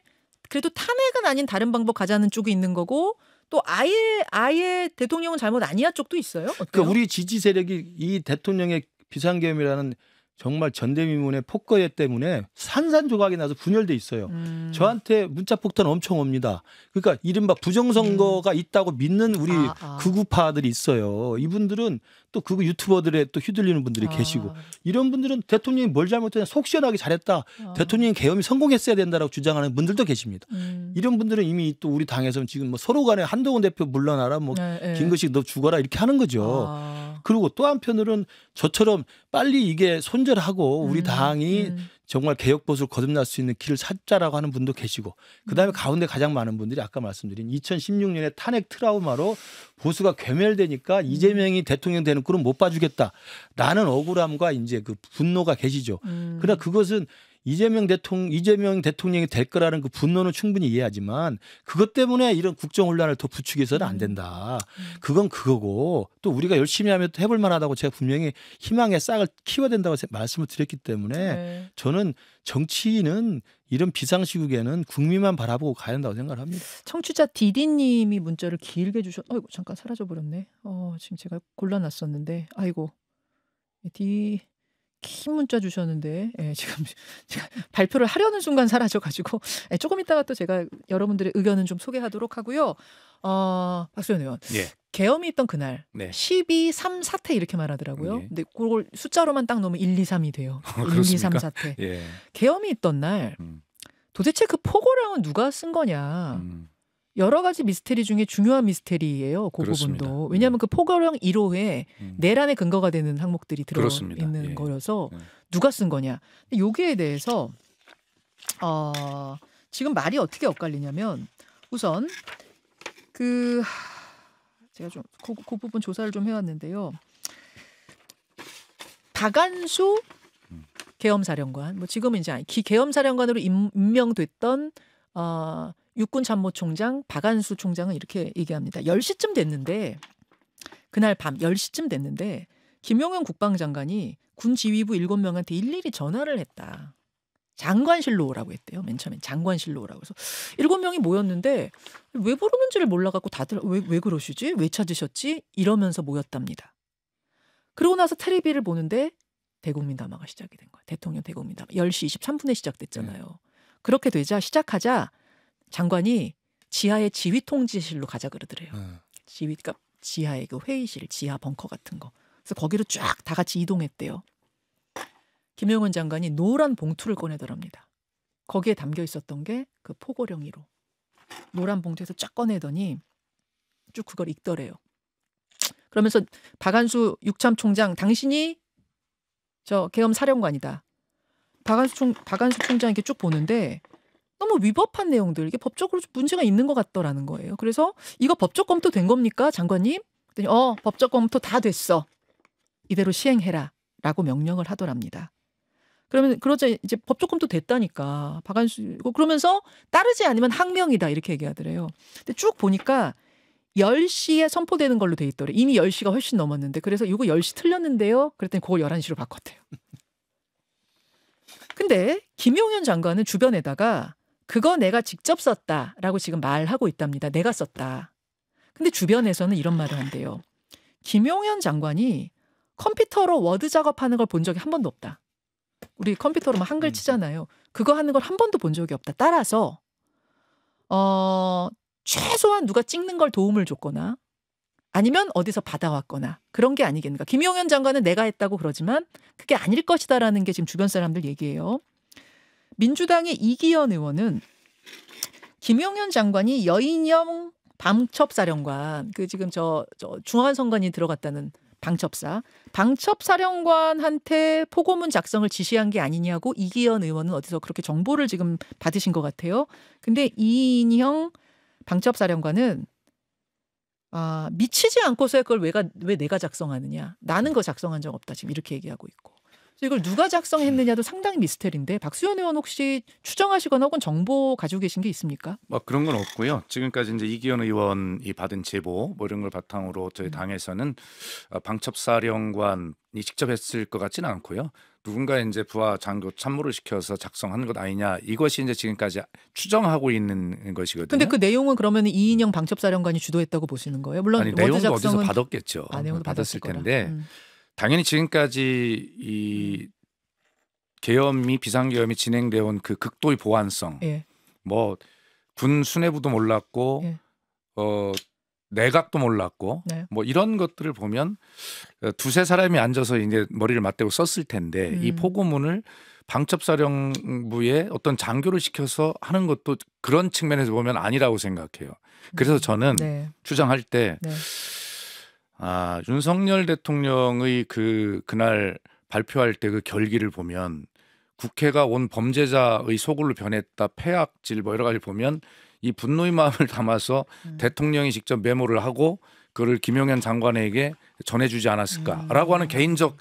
Speaker 1: 그래도 탄핵은 아닌 다른 방법 가자는 쪽이 있는 거고 또 아예 대통령은 잘못 아니야 쪽도 있어요? 어때요?
Speaker 3: 그러니까 우리 지지 세력이 이 대통령의 비상계엄이라는 정말 전대미문의 폭거예 때문에 산산조각이 나서 분열돼 있어요. 저한테 문자 폭탄 엄청 옵니다. 그러니까 이른바 부정선거가 있다고 믿는 우리 극우파들이 있어요. 이분들은 또 극우 유튜버들에 또 휘둘리는 분들이 계시고 이런 분들은 대통령이 뭘 잘못했냐 속 시원하게 잘했다. 대통령이 계엄이 성공했어야 된다라고 주장하는 분들도 계십니다. 이런 분들은 이미 또 우리 당에서 지금 뭐 서로 간에 한동훈 대표 물러나라 뭐 김거식 너 죽어라 이렇게 하는 거죠. 그리고 또 한편으로는 저처럼 빨리 이게 손절하고 우리 당이 정말 개혁보수를 거듭날 수 있는 길을 찾자라고 하는 분도 계시고 그다음에 가운데 가장 많은 분들이 아까 말씀드린 2016년에 탄핵 트라우마로 보수가 괴멸되니까 이재명이 대통령 되는 꼴은 못 봐주겠다. 나는 억울함과 이제 그 분노가 계시죠. 그러나 그것은 이재명 대통령이 될 거라는 그 분노는 충분히 이해하지만 그것 때문에 이런 국정 혼란을 더 부추겨서는 안 된다. 그건 그거고 또 우리가 열심히 하면 또 해볼 만하다고 제가 분명히 희망의 싹을 키워야 된다고 말씀을 드렸기 때문에
Speaker 1: 네.
Speaker 3: 저는 정치인은 이런 비상시국에는 국민만 바라보고 가야 한다고 생각을 합니다.
Speaker 1: 청취자 디디님이 문자를 길게 아이고 잠깐 사라져 버렸네. 지금 제가 골라놨었는데 아이고 긴 문자 주셨는데 지금 제가 발표를 하려는 순간 사라져가지고 조금 있다가 또 제가 여러분들의 의견은 좀 소개하도록 하고요. 박수현 의원.
Speaker 2: 예.
Speaker 1: 계엄이 있던 그날
Speaker 2: 네.
Speaker 1: 12, 3 사태 이렇게 말하더라고요.
Speaker 2: 예.
Speaker 1: 근데 그걸 숫자로만 딱 넣으면 1, 2, 3이 돼요. 1, 2, 3 사태.
Speaker 2: 예.
Speaker 1: 계엄이 있던 날 도대체 그 포고량은 누가 쓴 거냐. 여러 가지 미스테리 중에 중요한 미스테리예요. 그
Speaker 2: 그렇습니다.
Speaker 1: 부분도. 왜냐하면 그 포고령 1호에 내란의 근거가 되는 항목들이
Speaker 2: 그렇습니다.
Speaker 1: 들어있는
Speaker 2: 예.
Speaker 1: 거여서
Speaker 2: 예.
Speaker 1: 누가 쓴 거냐. 여기에 대해서 지금 말이 어떻게 엇갈리냐면 우선 제가 좀 그 부분 조사를 좀 해왔는데요. 박안수 계엄사령관, 뭐 지금은 이제 계엄사령관으로 임명됐던 육군참모총장 박안수 총장은 이렇게 얘기합니다. 10시쯤 됐는데 그날 밤 10시쯤 됐는데 김용현 국방장관이 군 지휘부 7명한테 일일이 전화를 했다. 장관실로 오라고 했대요. 맨 처음엔 장관실로 오라고 해서 7명이 모였는데 왜 부르는지를 몰라갖고 다들 왜 그러시지? 왜 찾으셨지? 이러면서 모였답니다. 그러고 나서 텔레비를 보는데 대국민 담화가 시작이 된 거예요. 대통령 대국민 담화. 10시 23분에 시작됐잖아요. 그렇게 되자 시작하자 장관이 지하의 지휘 통제실로 가자 그러더래요. 그러니까 지하의 그 회의실, 지하 벙커 같은 거. 그래서 거기로 쫙 다 같이 이동했대요. 김용현 장관이 노란 봉투를 꺼내더랍니다. 거기에 담겨 있었던 게 그 포고령 1호. 노란 봉투에서 쫙 꺼내더니 쭉 그걸 읽더래요. 그러면서 박안수 육참총장 당신이 저 계엄 사령관이다. 박안수 총장 이렇게 쭉 보는데 너무 위법한 내용들, 이게 법적으로 문제가 있는 것 같더라는 거예요. 그래서 이거 법적 검토 된 겁니까, 장관님? 그랬더니 법적 검토 다 됐어. 이대로 시행해라라고 명령을 하더랍니다. 그러자 이제 법적 검토 됐다니까 박안수 그러면서 따르지 않으면 항명이다 이렇게 얘기하더래요. 근데 쭉 보니까 10시에 선포되는 걸로 돼 있더래. 이미 10시가 훨씬 넘었는데 그래서 이거 10시 틀렸는데요. 그랬더니 그걸 11시로 바꿨대요. 근데 김용현 장관은 주변에다가 그거 내가 직접 썼다라고 지금 말하고 있답니다. 내가 썼다. 근데 주변에서는 이런 말을 한대요. 김용현 장관이 컴퓨터로 워드 작업하는 걸 본 적이 한 번도 없다. 우리 컴퓨터로 막 한글 치잖아요. 그거 하는 걸 한 번도 본 적이 없다. 따라서 최소한 누가 찍는 걸 도움을 줬거나 아니면 어디서 받아왔거나 그런 게 아니겠는가. 김용현 장관은 내가 했다고 그러지만 그게 아닐 것이다라는 게 지금 주변 사람들 얘기예요. 민주당의 이기현 의원은 김용현 장관이 여인영 방첩사령관 그 지금 저 중앙선관위 들어갔다는 방첩사령관한테 포고문 작성을 지시한 게 아니냐고 이기현 의원은 어디서 그렇게 정보를 지금 받으신 것 같아요. 근데 이인영 방첩사령관은 미치지 않고서 그걸 왜 내가 작성하느냐. 나는 거 작성한 적 없다. 지금 이렇게 얘기하고 있고. 그래서 이걸 누가 작성했느냐도 상당히 미스터리인데 박수현 의원 혹시 추정하시거나 혹은 정보 가지고 계신 게 있습니까?
Speaker 2: 그런 건 없고요. 지금까지 이제 이기현 의원이 받은 제보 이런 걸 바탕으로 저희 당에서는 방첩사령관이 직접 했을 것 같지는 않고요. 누군가 이제 부하 장교 참모를 시켜서 작성한 것 아니냐 이것이 이제 지금까지 추정하고 있는 것이거든요.
Speaker 1: 근데 그 내용은 그러면 이인영 방첩사령관이 주도했다고 보시는 거예요? 물론 워드
Speaker 2: 내용도
Speaker 1: 작성은
Speaker 2: 어디서 받았겠죠.
Speaker 1: 내용도
Speaker 2: 받았을 텐데 당연히 지금까지 이 계엄이 비상계엄이 진행되어 온 그 극도의 보안성, 뭐 군 수뇌부도 몰랐고, 내각도 몰랐고, 뭐 이런 것들을 보면 두세 사람이 앉아서 이제 머리를 맞대고 썼을 텐데 이 포고문을 방첩사령부에 어떤 장교를 시켜서 하는 것도 그런 측면에서 보면 아니라고 생각해요. 그래서 저는 추정할 때. 윤석열 대통령의 그날 발표할 때 그 결기를 보면 국회가 온 범죄자의 소굴로 변했다, 폐악질 뭐 여러 가지 보면 이 분노의 마음을 담아서 대통령이 직접 메모를 하고 그를 김용현 장관에게 전해주지 않았을까라고 하는 개인적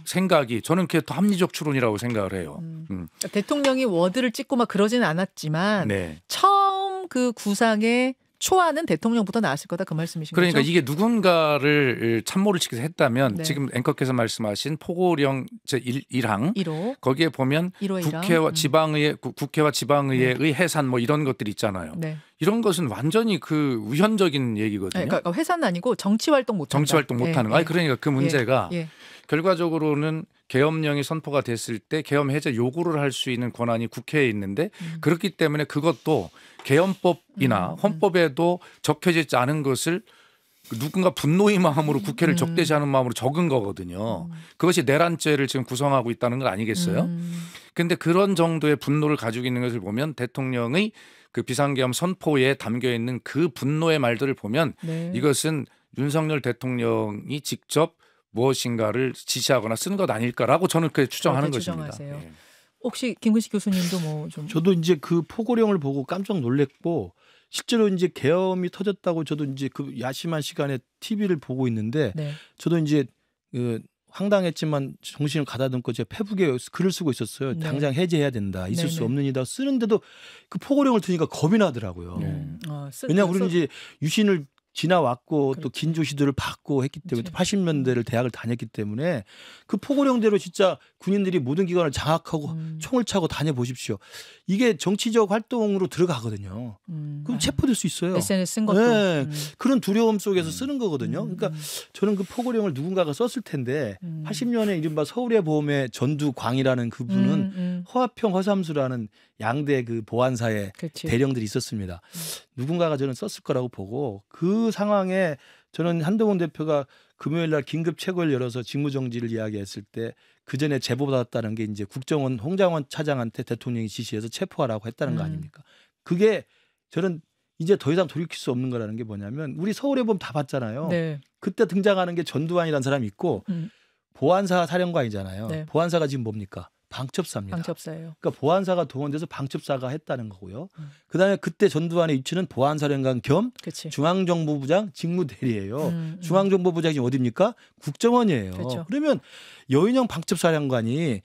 Speaker 2: 생각이 저는 그게 더 합리적 추론이라고 생각을 해요.
Speaker 1: 그러니까 대통령이 워드를 찍고 막 그러지는 않았지만
Speaker 2: 네.
Speaker 1: 처음 그 구상의 초안은 대통령부터 나왔을 거다 그 말씀이신
Speaker 2: 그러니까
Speaker 1: 거죠?
Speaker 2: 이게 누군가를 참모를 시켜서 했다면
Speaker 1: 네.
Speaker 2: 지금 앵커께서 말씀하신 포고령 제1항
Speaker 1: 1호
Speaker 2: 거기에 보면
Speaker 1: 1호
Speaker 2: 국회와 지방의회 국회와 지방의회의 해산 뭐 이런 것들 있잖아요.
Speaker 1: 네.
Speaker 2: 이런 것은 완전히 그 위헌적인 얘기거든요.
Speaker 1: 그러니까 회사는 아니고 정치 활동 못 한다.
Speaker 2: 정치 활동 못 하는 거. 아니 그러니까 그 문제가
Speaker 1: 예.
Speaker 2: 결과적으로는 계엄령이 선포가 됐을 때 계엄 해제 요구를 할 수 있는 권한이 국회에 있는데 그렇기 때문에 그것도 계엄법이나 헌법에도 적혀지지 않은 것을 누군가 분노의 마음으로 국회를 적대시하는 마음으로 적은 거거든요. 그것이 내란죄를 지금 구성하고 있다는 건 아니겠어요? 그런데 그런 정도의 분노를 가지고 있는 것을 보면 대통령의 그 비상계엄 선포에 담겨 있는 그 분노의 말들을 보면
Speaker 1: 네.
Speaker 2: 이것은 윤석열 대통령이 직접 무엇인가를 지시하거나 쓴 것 아닐까라고 저는 그렇게 추정하는 것입니다.
Speaker 1: 추정하세요. 혹시 김근식 교수님도 뭐 좀
Speaker 3: 저도 이제 그 포고령을 보고 깜짝 놀랐고 실제로 이제 계엄이 터졌다고 저도 이제 그 야심한 시간에 TV를 보고 있는데
Speaker 1: 네.
Speaker 3: 저도 이제 황당했지만 정신을 가다듬고 제가 페북에 글을 쓰고 있었어요.
Speaker 1: 네.
Speaker 3: 당장 해제해야 된다. 있을 수
Speaker 1: 네네.
Speaker 3: 없는 일이다. 쓰는데도 그 포고령을 드니까 겁이 나더라고요. 왜냐하면 우리는 이제 유신을 지나왔고
Speaker 1: 그렇죠.
Speaker 3: 또 긴조시들을 받고 했기 때문에
Speaker 1: 그렇죠.
Speaker 3: 80년대를 대학을 다녔기 때문에 그 포고령대로 진짜 군인들이 모든 기관을 장악하고 총을 차고 다녀보십시오. 이게 정치적 활동으로 들어가거든요. 그럼 체포될 수 있어요.
Speaker 1: SNS 쓴 것도.
Speaker 3: 네. 그런 두려움 속에서 쓰는 거거든요. 그러니까 저는 그 포고령을 누군가가 썼을 텐데 80년에 이른바 서울의 봄의 전두광이라는 그분은 허화평 허삼수라는 양대 그 보안사의
Speaker 1: 그치.
Speaker 3: 대령들이 있었습니다. 누군가가 저는 썼을 거라고 보고 그 상황에 저는 한동훈 대표가 금요일 날 긴급 최고를 열어서 직무정지를 이야기했을 때 그 전에 제보받았다는 게 이제 국정원 홍장원 차장한테 대통령이 지시해서 체포하라고 했다는 거 아닙니까? 그게 저는 이제 더 이상 돌이킬 수 없는 거라는 게 뭐냐면 우리 서울의 봄 다 봤잖아요.
Speaker 1: 네.
Speaker 3: 그때 등장하는 게 전두환이라는 사람이 있고 보안사 사령관이잖아요.
Speaker 1: 네.
Speaker 3: 보안사가 지금 뭡니까? 방첩사입니다.
Speaker 1: 방첩사예요.
Speaker 3: 그러니까 보안사가 동원돼서 방첩사가 했다는 거고요. 그다음에 그때 전두환의 위치는 보안사령관 겸
Speaker 1: 그치.
Speaker 3: 중앙정보부장 직무대리예요. 중앙정보부장이 어디입니까? 국정원이에요.
Speaker 1: 그렇죠.
Speaker 3: 그러면 여인영 방첩사령관이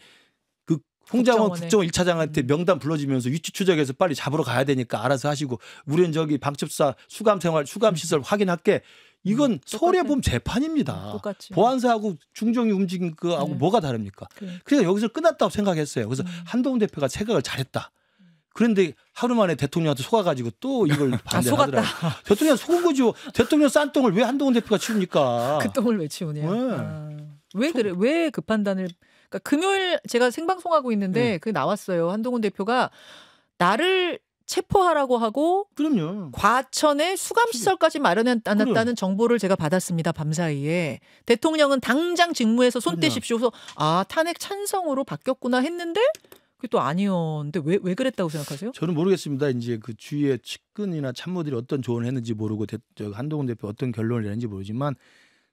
Speaker 3: 그 홍장원 국정원 1차장한테 명단 불러주면서 위치 추적해서 빨리 잡으러 가야 되니까 알아서 하시고 우리는 저기 방첩사 수감시설 확인할게. 이건 서울에 보면 재판입니다.
Speaker 1: 똑같이.
Speaker 3: 보안사하고 중정이 움직인 거하고 뭐가 다릅니까? 그러니까 여기서 끝났다고 생각했어요. 그래서 한동훈 대표가 생각을 잘했다. 그런데 하루 만에 대통령한테 속아가지고 또 이걸 반대를 하더라고요. 대통령 속은 거죠. 대통령 싼 똥을 왜 한동훈 대표가 치웁니까?
Speaker 1: 그 똥을 왜 치우냐.
Speaker 3: 네.
Speaker 1: 왜 그래? 왜 그 판단을. 그러니까 금요일 제가 생방송하고 있는데 그게 나왔어요. 한동훈 대표가 나를 체포하라고 하고
Speaker 3: 그럼요.
Speaker 1: 과천에 수감시설까지 마련해놨다는 정보를 제가 받았습니다. 밤사이에. 대통령은 당장 직무에서 손 떼십시오. 그래서 탄핵 찬성으로 바뀌었구나 했는데 그게 또 아니었는데 왜 그랬다고 생각하세요?
Speaker 3: 저는 모르겠습니다. 이제 그 주위의 측근이나 참모들이 어떤 조언을 했는지 모르고 한동훈 대표 어떤 결론을 내는지 모르지만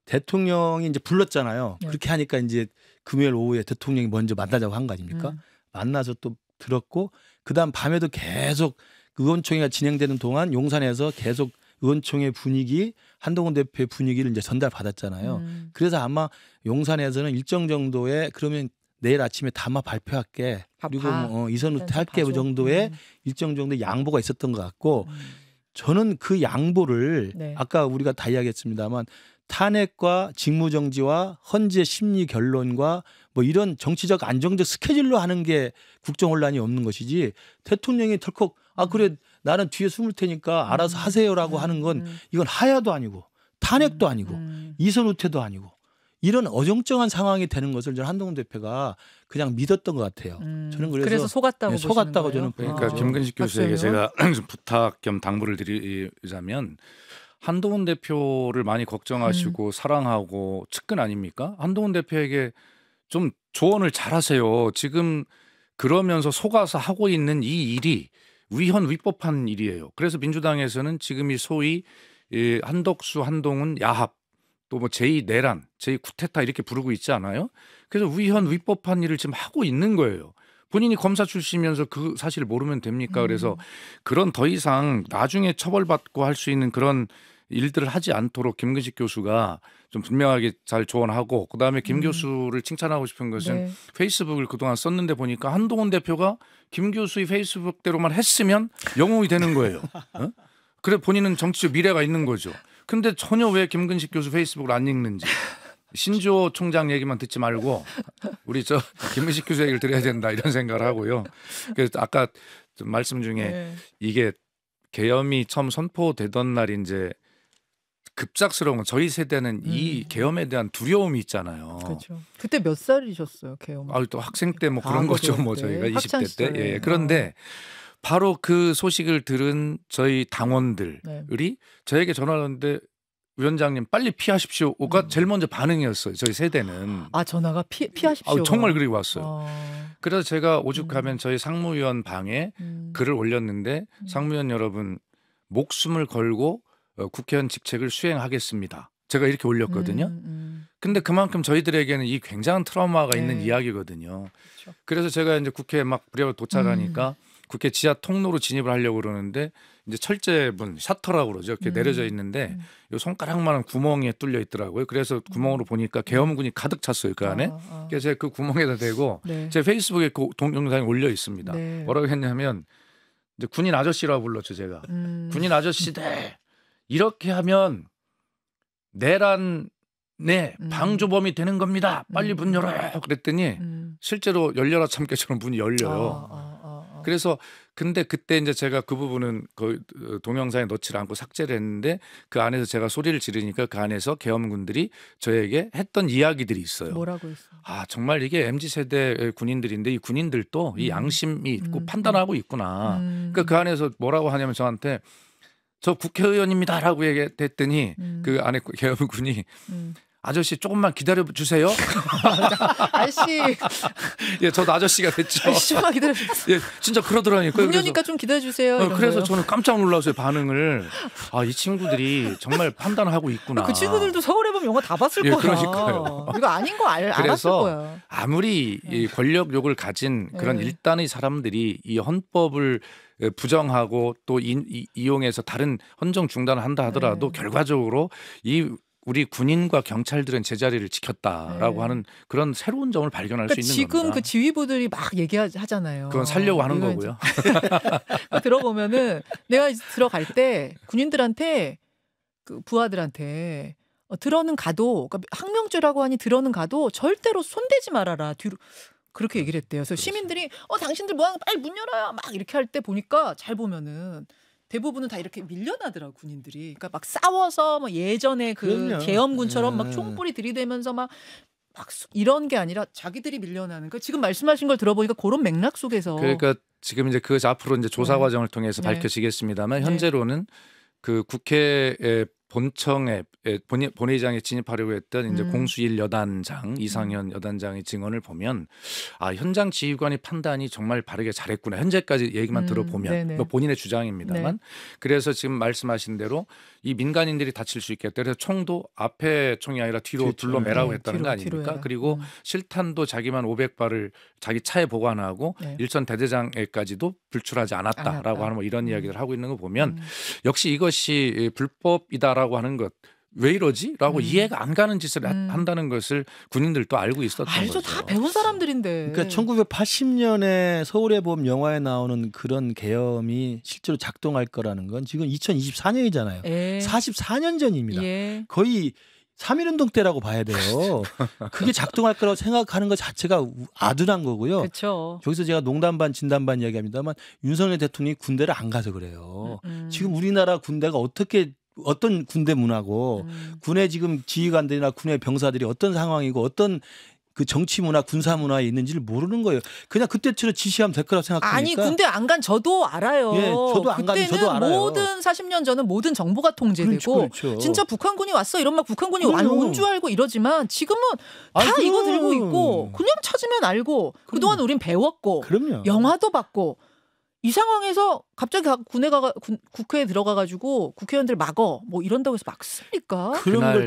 Speaker 3: 대통령이 이제 불렀잖아요.
Speaker 1: 네.
Speaker 3: 그렇게 하니까 이제 금요일 오후에 대통령이 먼저 만나자고 한 거 아닙니까? 만나서 또 들었고 그다음 밤에도 계속 의원총회가 진행되는 동안 용산에서 계속 의원총회 분위기 한동훈 대표의 분위기를 이제 전달받았잖아요. 그래서 아마 용산에서는 일정 정도의 그러면 내일 아침에 담화 발표할게 그리고 이선 후퇴할게 그 정도의 일정 정도의 양보가 있었던 것 같고 저는 그 양보를 아까 우리가 다 이야기했습니다만 탄핵과 직무정지와 헌재 심리 결론과 뭐 이런 정치적 안정적 스케줄로 하는 게 국정혼란이 없는 것이지 대통령이 덜컥 그래 나는 뒤에 숨을 테니까 알아서 하세요라고 하는 건 이건 하야도 아니고 탄핵도 아니고 이선 후퇴도 아니고 이런 어정쩡한 상황이 되는 것을 저는 한동훈 대표가 그냥 믿었던 것 같아요. 저는 그래서
Speaker 1: 속았다고
Speaker 3: 속았다고 저는
Speaker 2: 그러니까 김근식 교수에게 제가 부탁 겸 당부를 드리자면 한동훈 대표를 많이 걱정하시고 사랑하고 측근 아닙니까? 한동훈 대표에게 좀 조언을 잘하세요. 지금 그러면서 속아서 하고 있는 이 일이 위헌 위법한 일이에요. 그래서 민주당에서는 지금 이 소위 한덕수 한동훈 야합 또 뭐 제2 내란, 제2 쿠데타 이렇게 부르고 있지 않아요? 그래서 위헌 위법한 일을 지금 하고 있는 거예요. 본인이 검사 출신이면서 그 사실을 모르면 됩니까? 그래서 그런 더 이상 나중에 처벌받고 할 수 있는 그런 일들을 하지 않도록 김근식 교수가 좀 분명하게 잘 조언하고 그다음에 김 교수를 칭찬하고 싶은 것은
Speaker 1: 네.
Speaker 2: 페이스북을 그동안 썼는데 보니까 한동훈 대표가 김 교수의 페이스북대로만 했으면 영웅이 되는 거예요. 어? 그래 본인은 정치적 미래가 있는 거죠. 근데 전혀 왜 김근식 교수 페이스북을 안 읽는지 신조 총장 얘기만 듣지 말고 우리 저 김근식 교수 얘기를 들어야 된다 이런 생각을 하고요. 그래서 아까 좀 말씀 중에
Speaker 1: 네.
Speaker 2: 이게 계엄이 처음 선포되던 날 이제 급작스러운 건 저희 세대는 이 계엄에 대한 두려움이 있잖아요.
Speaker 1: 그렇죠. 그때 몇 살이셨어요, 계엄?
Speaker 2: 또 학생 때 뭐 그런 거죠, 뭐 저희가 20대 때. 예. 그런데 바로 그 소식을 들은 저희 당원들이 네. 저에게 전화를 하는데 위원장님 빨리 피하십시오가 제일 먼저 반응이었어요. 저희 세대는.
Speaker 1: 전화가 피하십시오.
Speaker 2: 정말 그리고 왔어요. 그래서 제가 오죽하면 저희 상무위원 방에 글을 올렸는데 상무위원 여러분 목숨을 걸고 국회의원 직책을 수행하겠습니다. 제가 이렇게 올렸거든요. 근데 그만큼 저희들에게는 이 굉장한 트라우마가 있는 이야기거든요. 그렇죠. 그래서 제가 이제 국회에 막 부랴 도착하니까 국회 지하 통로로 진입을 하려고 그러는데 이제 철제문 셔터라고 그러죠. 이렇게 내려져 있는데 요 손가락만한 구멍에 뚫려 있더라고요. 그래서 구멍으로 보니까 계엄군이 가득 찼어요. 그 안에. 그래서 제가 그 구멍에다 대고 제 페이스북에 그 동영상이 올려 있습니다. 뭐라고 했냐면 이제 군인 아저씨라고 불렀죠. 제가. 군인 아저씨들 이렇게 하면 내란의 방조범이 되는 겁니다. 빨리 문 열어요. 그랬더니 실제로 열려라 참깨처럼 문이 열려요. 그래서 근데 그때 이제 제가 그 부분은 그 동영상에 넣지 않고 삭제를 했는데 그 안에서 제가 소리를 지르니까 그 안에서 계엄군들이 저에게 했던 이야기들이 있어요.
Speaker 1: 뭐라고 했어요?
Speaker 2: 정말 이게 MZ세대 군인들인데 이 군인들도 이 양심이 있고 판단하고 있구나. 그러니까 그 안에서 뭐라고 하냐면 저한테 저 국회의원입니다라고 얘기했더니 그 안에 계엄군이 아저씨 조금만 기다려 주세요.
Speaker 1: 아저씨.
Speaker 2: 예, 저도 아저씨가 됐죠.
Speaker 1: 조금만 기다려 주세요.
Speaker 2: 예, 진짜 그러더라니까요.
Speaker 1: 그러니까 좀 기다려 주세요.
Speaker 2: 그래서 저는 깜짝 놀랐어요, 반응을. 이 친구들이 정말 판단하고 있구나.
Speaker 1: 그 친구들도 서울에 보면 영화 다 봤을 거야.
Speaker 2: 그러니까요.
Speaker 1: 이거 아닌 거 알았을 거야.
Speaker 2: 아무리 이 권력욕을 가진 그런 일단의 사람들이 이 헌법을 부정하고 또 이용해서 다른 헌정 중단을 한다 하더라도 결과적으로 우리 군인과 경찰들은 제자리를 지켰다라고 하는 그런 새로운 점을 발견할 수 있는
Speaker 1: 지금
Speaker 2: 겁니다.
Speaker 1: 그 지휘부들이 막 얘기하잖아요.
Speaker 2: 그건 살려고 하는 거고요.
Speaker 1: 들어보면은 내가 들어갈 때 군인들한테 그 부하들한테 들어는 가도 그러니까 항명죄라고 하니 들어는 가도 절대로 손대지 말아라. 뒤로 그렇게 얘기를 했대요. 그래서 시민들이 당신들 뭐하는 빨리 문 열어요. 막 이렇게 할 때 보니까 잘 보면은 대부분은 다 이렇게 밀려나더라고 군인들이. 그러니까 막 싸워서 뭐 예전에 그 계엄군처럼 막 총불이 들이대면서 막 이런 게 아니라 자기들이 밀려나는. 그러니까 지금 말씀하신 걸 들어보니까 그런 맥락 속에서.
Speaker 2: 그러니까 지금 이제 그것이 앞으로 이제 조사 과정을 통해서 밝혀지겠습니다만 현재로는 그 국회의 본청에 본회의장에 진입하려고 했던 이제 공수일 여단장 이상현 여단장의 증언을 보면 현장 지휘관의 판단이 정말 바르게 잘했구나. 현재까지 얘기만 들어보면 뭐 본인의 주장입니다만 그래서 지금 말씀하신 대로 이 민간인들이 다칠 수 있겠다. 그래서 총도 앞에 총이 아니라 뒤로 둘러매라고 했다는 거 아닙니까? 그리고 실탄도 자기만 500발을 자기 차에 보관하고 일선 대대장에까지도 불출하지 않았다라고 하는 뭐 이런 이야기를 하고 있는 거 보면 역시 이것이 불법이다라고 하는 것. 왜 이러지? 라고 이해가 안 가는 짓을 한다는 것을 군인들도 알고 있었던 거죠.
Speaker 1: 다 배운 사람들인데.
Speaker 3: 그러니까 1980년에 서울의 봄 영화에 나오는 그런 계엄이 실제로 작동할 거라는 건 지금 2024년이잖아요. 44년 전입니다. 거의 3.1운동 때라고 봐야 돼요. 그게 작동할 거라고 생각하는 것 자체가 아둔한 거고요.
Speaker 1: 그렇죠.
Speaker 3: 여기서 제가 농담 반 진담 반 이야기합니다만 윤석열 대통령이 군대를 안 가서 그래요. 지금 우리나라 군대가 어떤 군대 문화고 군의 지금 지휘관들이나 군의 병사들이 어떤 상황이고 어떤 그 정치 문화, 군사 문화에 있는지를 모르는 거예요. 그냥 그때처럼 지시하면 될 거라고 생각하니까.
Speaker 1: 아니 군대 안 간 저도 알아요.
Speaker 3: 저도 안 간 저도 알아요.
Speaker 1: 모든 40년 전은 모든 정보가 통제되고
Speaker 3: 그렇죠.
Speaker 1: 진짜 북한군이 왔어 이러면 북한군이 온 줄 알고 이러지만 지금은 다 이거 들고 있고 그냥 찾으면 알고 그동안 우린 배웠고 영화도 봤고 이 상황에서 갑자기 국회에 들어가가지고 국회의원들 막어 뭐 이런다고 해서 막습니까?
Speaker 3: 그런 걸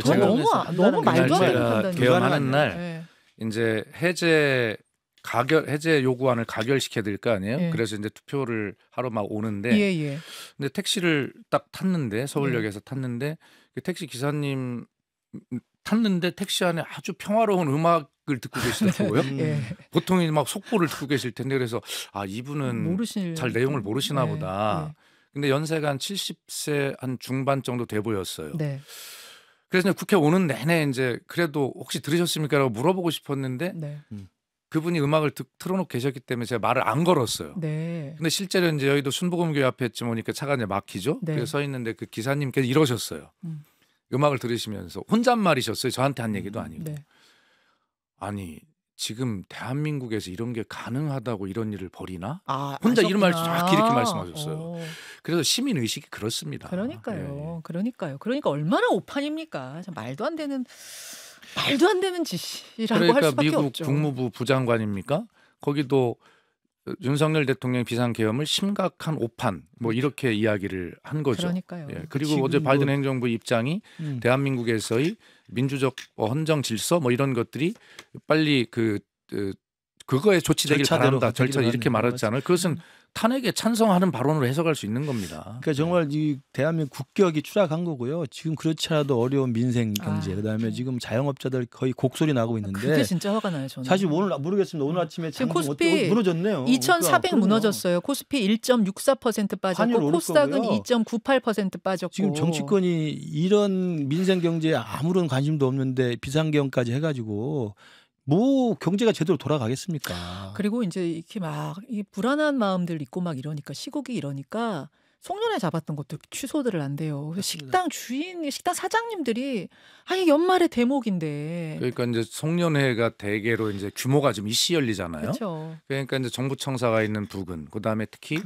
Speaker 1: 너무 말도 안 되는 판단이에요.
Speaker 2: 개헌하는 날 이제 해제 가결 해제 요구안을 가결시켜야 될 거 아니에요.
Speaker 1: 예.
Speaker 2: 그래서 이제 투표를 하러 막 오는데
Speaker 1: 예.
Speaker 2: 근데 택시를 딱 탔는데 서울역에서 탔는데 그 택시 기사님 탔는데 택시 안에 아주 평화로운 음악을 듣고 계시더라고요.
Speaker 1: 예.
Speaker 2: 보통은 막 속보를 듣고 계실 텐데 그래서 아 이분은 잘 내용을 모르시나 보다. 근데 연세가 한 70세 한 중반 정도 돼 보였어요.
Speaker 1: 네.
Speaker 2: 그래서 국회 오는 내내 이제 그래도 혹시 들으셨습니까라고 물어보고 싶었는데
Speaker 1: 네.
Speaker 2: 그분이 음악을 틀어놓고 계셨기 때문에 제가 말을 안 걸었어요.
Speaker 1: 네.
Speaker 2: 근데 실제로 이제 여의도 순복음교회 앞에쯤 오니까 차가 이제 막히죠.
Speaker 1: 네.
Speaker 2: 그래서 서 있는데 그 기사님께서 이러셨어요. 음악을 들으시면서 혼잣말이셨어요. 저한테 한 얘기도 아니고.
Speaker 1: 네.
Speaker 2: 아니 지금 대한민국에서 이런 게 가능하다고 이런 일을 벌이나?
Speaker 1: 아,
Speaker 2: 혼자 이런 말
Speaker 1: 아셨구나.
Speaker 2: 쫙 이렇게 말씀하셨어요. 그래서 시민 의식이 그렇습니다.
Speaker 1: 그러니까요. 그러니까 얼마나 오판입니까? 참 말도 안 되는 짓이라고 할
Speaker 2: 그러니까
Speaker 1: 수밖에
Speaker 2: 미국
Speaker 1: 없죠.
Speaker 2: 국무부 부장관입니까? 거기도 윤석열 대통령 비상계엄을 심각한 오판 뭐 이렇게 이야기를 한 거죠.
Speaker 1: 그러니까요.
Speaker 2: 예. 그리고 어제 바이든 행정부 입장이 대한민국에서의 민주적 헌정 질서 뭐 이런 것들이 빨리 그거에 조치되길 바란다. 절차 이렇게 말했잖아요. 그것은 탄핵에 찬성하는 발언으로 해석할 수 있는 겁니다.
Speaker 3: 그러니까 정말 이 대한민국 국격이 추락한 거고요. 지금 그렇지 않아도 어려운 민생 경제, 그다음에 지금 자영업자들 거의 곡소리 나고 있는데
Speaker 1: 그게 진짜 화가 나요. 저는.
Speaker 3: 사실 오늘 모르겠습니다. 오늘 아침에
Speaker 1: 지금
Speaker 3: 장중
Speaker 1: 코스피
Speaker 3: 무너졌네요.
Speaker 1: 2,400 무너졌어요. 코스피 1.64% 빠졌고 코스닥은 2.98% 빠졌고.
Speaker 3: 지금 정치권이 이런 민생 경제에 아무런 관심도 없는데 비상계엄까지 해가지고 뭐 경제가 제대로 돌아가겠습니까?
Speaker 1: 그리고 이제 이렇게 막 이 불안한 마음들 있고 막 이러니까 시국이 이러니까 송년회 잡았던 것도 취소들을 안 돼요. 식당 주인, 식당 사장님들이 아니 연말에 대목인데.
Speaker 2: 그러니까 이제 송년회가 대개로 이제 규모가 좀 이씨 열리잖아요.
Speaker 1: 그렇죠.
Speaker 2: 그러니까 이제 정부 청사가 있는 부근, 그다음에 특히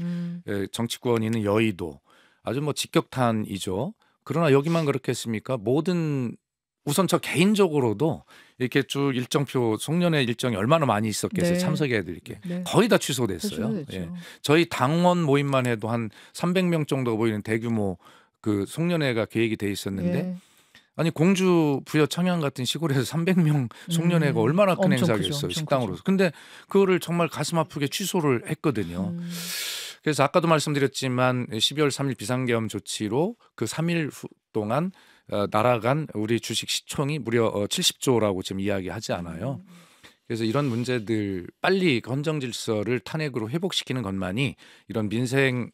Speaker 2: 정치권이 있는 여의도 아주 뭐 직격탄이죠. 그러나 여기만 그렇겠습니까? 모든 우선 저 개인적으로도 이렇게 쭉 일정표 송년회 일정이 얼마나 많이 있었겠어요.
Speaker 1: 네.
Speaker 2: 참석해야 될 게.
Speaker 1: 네.
Speaker 2: 거의 다 취소됐어요. 예. 저희 당원 모임만 해도 한 300명 정도가 모이는 대규모 그 송년회가 계획이 돼 있었는데
Speaker 1: 예.
Speaker 2: 아니 공주 부여 청양 같은 시골에서 300명 송년회가 얼마나 큰 행사겠어요. 식당으로. 근데 그거를 정말 가슴 아프게 취소를 했거든요. 그래서 아까도 말씀드렸지만 12월 3일 비상계엄 조치로 그 3일 동안 날아간 우리 주식 시총이 무려 70조라고 지금 이야기하지 않아요. 그래서 이런 문제들 빨리 헌정 질서를 탄핵으로 회복시키는 것만이 이런 민생에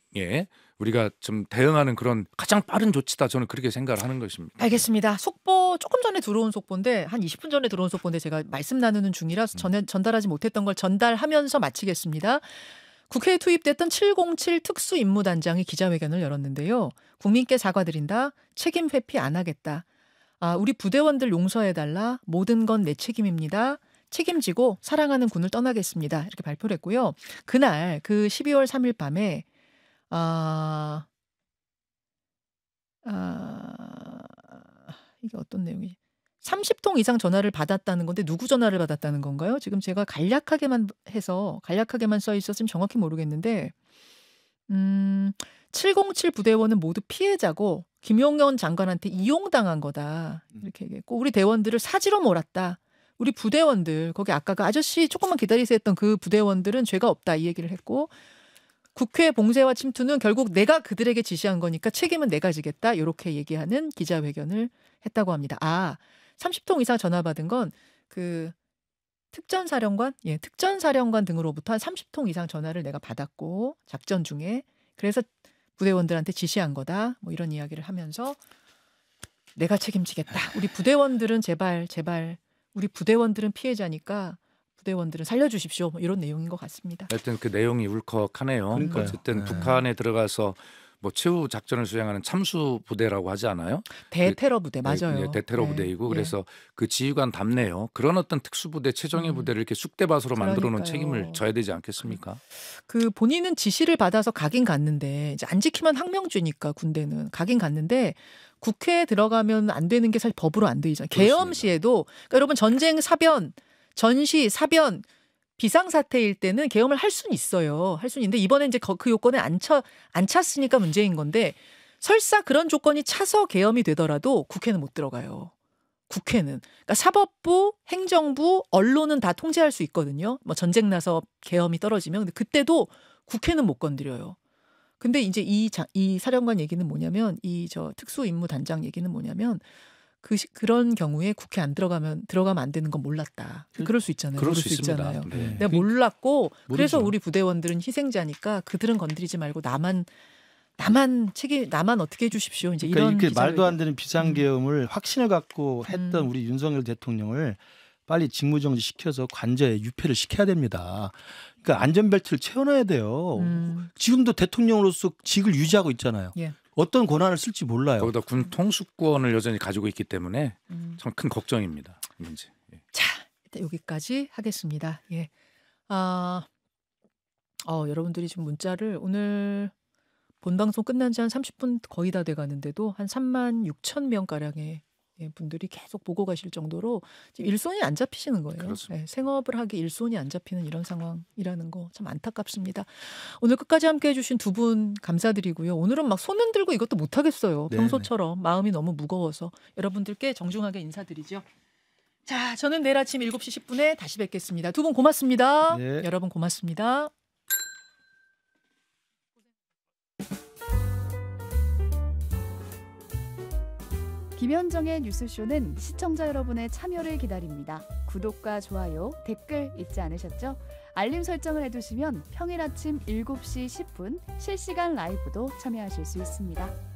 Speaker 2: 우리가 좀 대응하는 그런 가장 빠른 조치다. 저는 그렇게 생각을 하는 것입니다.
Speaker 1: 알겠습니다. 속보 조금 전에 들어온 속보인데 한 20분 전에 들어온 속보인데 제가 말씀 나누는 중이라서 전달하지 못했던 걸 전달하면서 마치겠습니다. 국회에 투입됐던 707 특수임무단장이 기자회견을 열었는데요. 국민께 사과드린다. 책임 회피 안 하겠다. 우리 부대원들 용서해달라. 모든 건 내 책임입니다. 책임지고 사랑하는 군을 떠나겠습니다. 이렇게 발표를 했고요. 그날 그 12월 3일 밤에 이게 어떤 내용이지? 30통 이상 전화를 받았다는 건데 누구 전화를 받았다는 건가요? 지금 제가 간략하게만 써 있었으면 정확히 모르겠는데 707 부대원은 모두 피해자고 김용현 장관한테 이용당한 거다. 이렇게 얘기했고 우리 대원들을 사지로 몰았다. 우리 부대원들 거기 아까 그 아저씨 조금만 기다리세요 했던 그 부대원들은 죄가 없다 이 얘기를 했고 국회 봉쇄와 침투는 결국 내가 그들에게 지시한 거니까 책임은 내가 지겠다. 이렇게 얘기하는 기자회견을 했다고 합니다. 30통 이상 전화 받은 건 그 특전사령관 등으로부터 한 30통 이상 전화를 내가 받았고 작전 중에 그래서 부대원들한테 지시한 거다. 뭐 이런 이야기를 하면서 내가 책임지겠다. 우리 부대원들은 제발 우리 부대원들은 피해자니까 부대원들은 살려주십시오. 뭐 이런 내용인 것 같습니다.
Speaker 2: 하여튼 그 내용이 울컥하네요.
Speaker 3: 그러니까요.
Speaker 2: 어쨌든 북한에 들어가서 뭐 최후 작전을 수행하는 참수 부대라고 하지 않아요?
Speaker 1: 대테러 부대 맞아요.
Speaker 2: 대테러 부대이고 그래서 그 지휘관 답네요. 그런 어떤 특수부대 최정예 부대를 이렇게 쑥대밭으로 만들어 놓은 책임을 져야 되지 않겠습니까?
Speaker 1: 그 본인은 지시를 받아서 가긴 갔는데 이제 안 지키면 항명죄니까 군대는 가긴 갔는데 국회에 들어가면 안 되는 게 사실 법으로 안 돼 있잖아요. 계엄 시에도 그러니까 여러분 전쟁 사변, 전시 사변 비상사태일 때는 계엄을 할 수는 있어요. 할 수는 있는데 이번에 이제 그 요건에 안 찼으니까 문제인 건데 설사 그런 조건이 차서 계엄이 되더라도 국회는 못 들어가요. 국회는. 그러니까 사법부, 행정부, 언론은 다 통제할 수 있거든요. 뭐 전쟁 나서 계엄이 떨어지면. 근데 그때도 국회는 못 건드려요. 근데 이제 이 사령관 얘기는 뭐냐면 이 특수임무단장 얘기는 뭐냐면 그런 경우에 국회 안 들어가면 안 되는 건 몰랐다. 그럴 수 있잖아요.
Speaker 2: 그럴 수 있잖아요.
Speaker 1: 네. 내가 몰랐고
Speaker 3: 모르죠.
Speaker 1: 그래서 우리 부대원들은 희생자니까 그들은 건드리지 말고 나만 어떻게 해주십시오. 이제
Speaker 3: 그러니까
Speaker 1: 이런
Speaker 3: 이렇게 말도 안 되는 비상계엄을 확신을 갖고 했던
Speaker 1: 음.
Speaker 3: 우리 윤석열 대통령을 빨리 직무정지 시켜서 관저에 유폐를 시켜야 됩니다. 그러니까 안전벨트를 채워놔야 돼요. 지금도 대통령으로서 직을 유지하고 있잖아요.
Speaker 1: 예.
Speaker 3: 어떤 권한을 쓸지 몰라요.
Speaker 2: 거기다 군 통수권을 여전히 가지고 있기 때문에 참 큰 걱정입니다. 이 문제. 예.
Speaker 1: 자, 일단 여기까지 하겠습니다. 예. 여러분들이 지금 문자를 오늘 본 방송 끝난 지 한 30분 거의 다 돼가는데도 한 36,000명가량의 분들이 계속 보고 가실 정도로 지금 일손이 안 잡히시는 거예요. 예, 생업을 하기 일손이 안 잡히는 이런 상황이라는 거 참 안타깝습니다. 오늘 끝까지 함께해 주신 두 분 감사드리고요. 오늘은 막 손 흔들고 이것도 못하겠어요. 평소처럼 마음이 너무 무거워서 여러분들께 정중하게 인사드리죠. 자, 저는 내일 아침 7시 10분에 다시 뵙겠습니다. 두 분 고맙습니다.
Speaker 3: 네.
Speaker 1: 여러분 고맙습니다.
Speaker 4: 김현정의 뉴스쇼는 시청자 여러분의 참여를 기다립니다. 구독과 좋아요, 댓글 잊지 않으셨죠? 알림 설정을 해두시면 평일 아침 7시 10분 실시간 라이브도 참여하실 수 있습니다.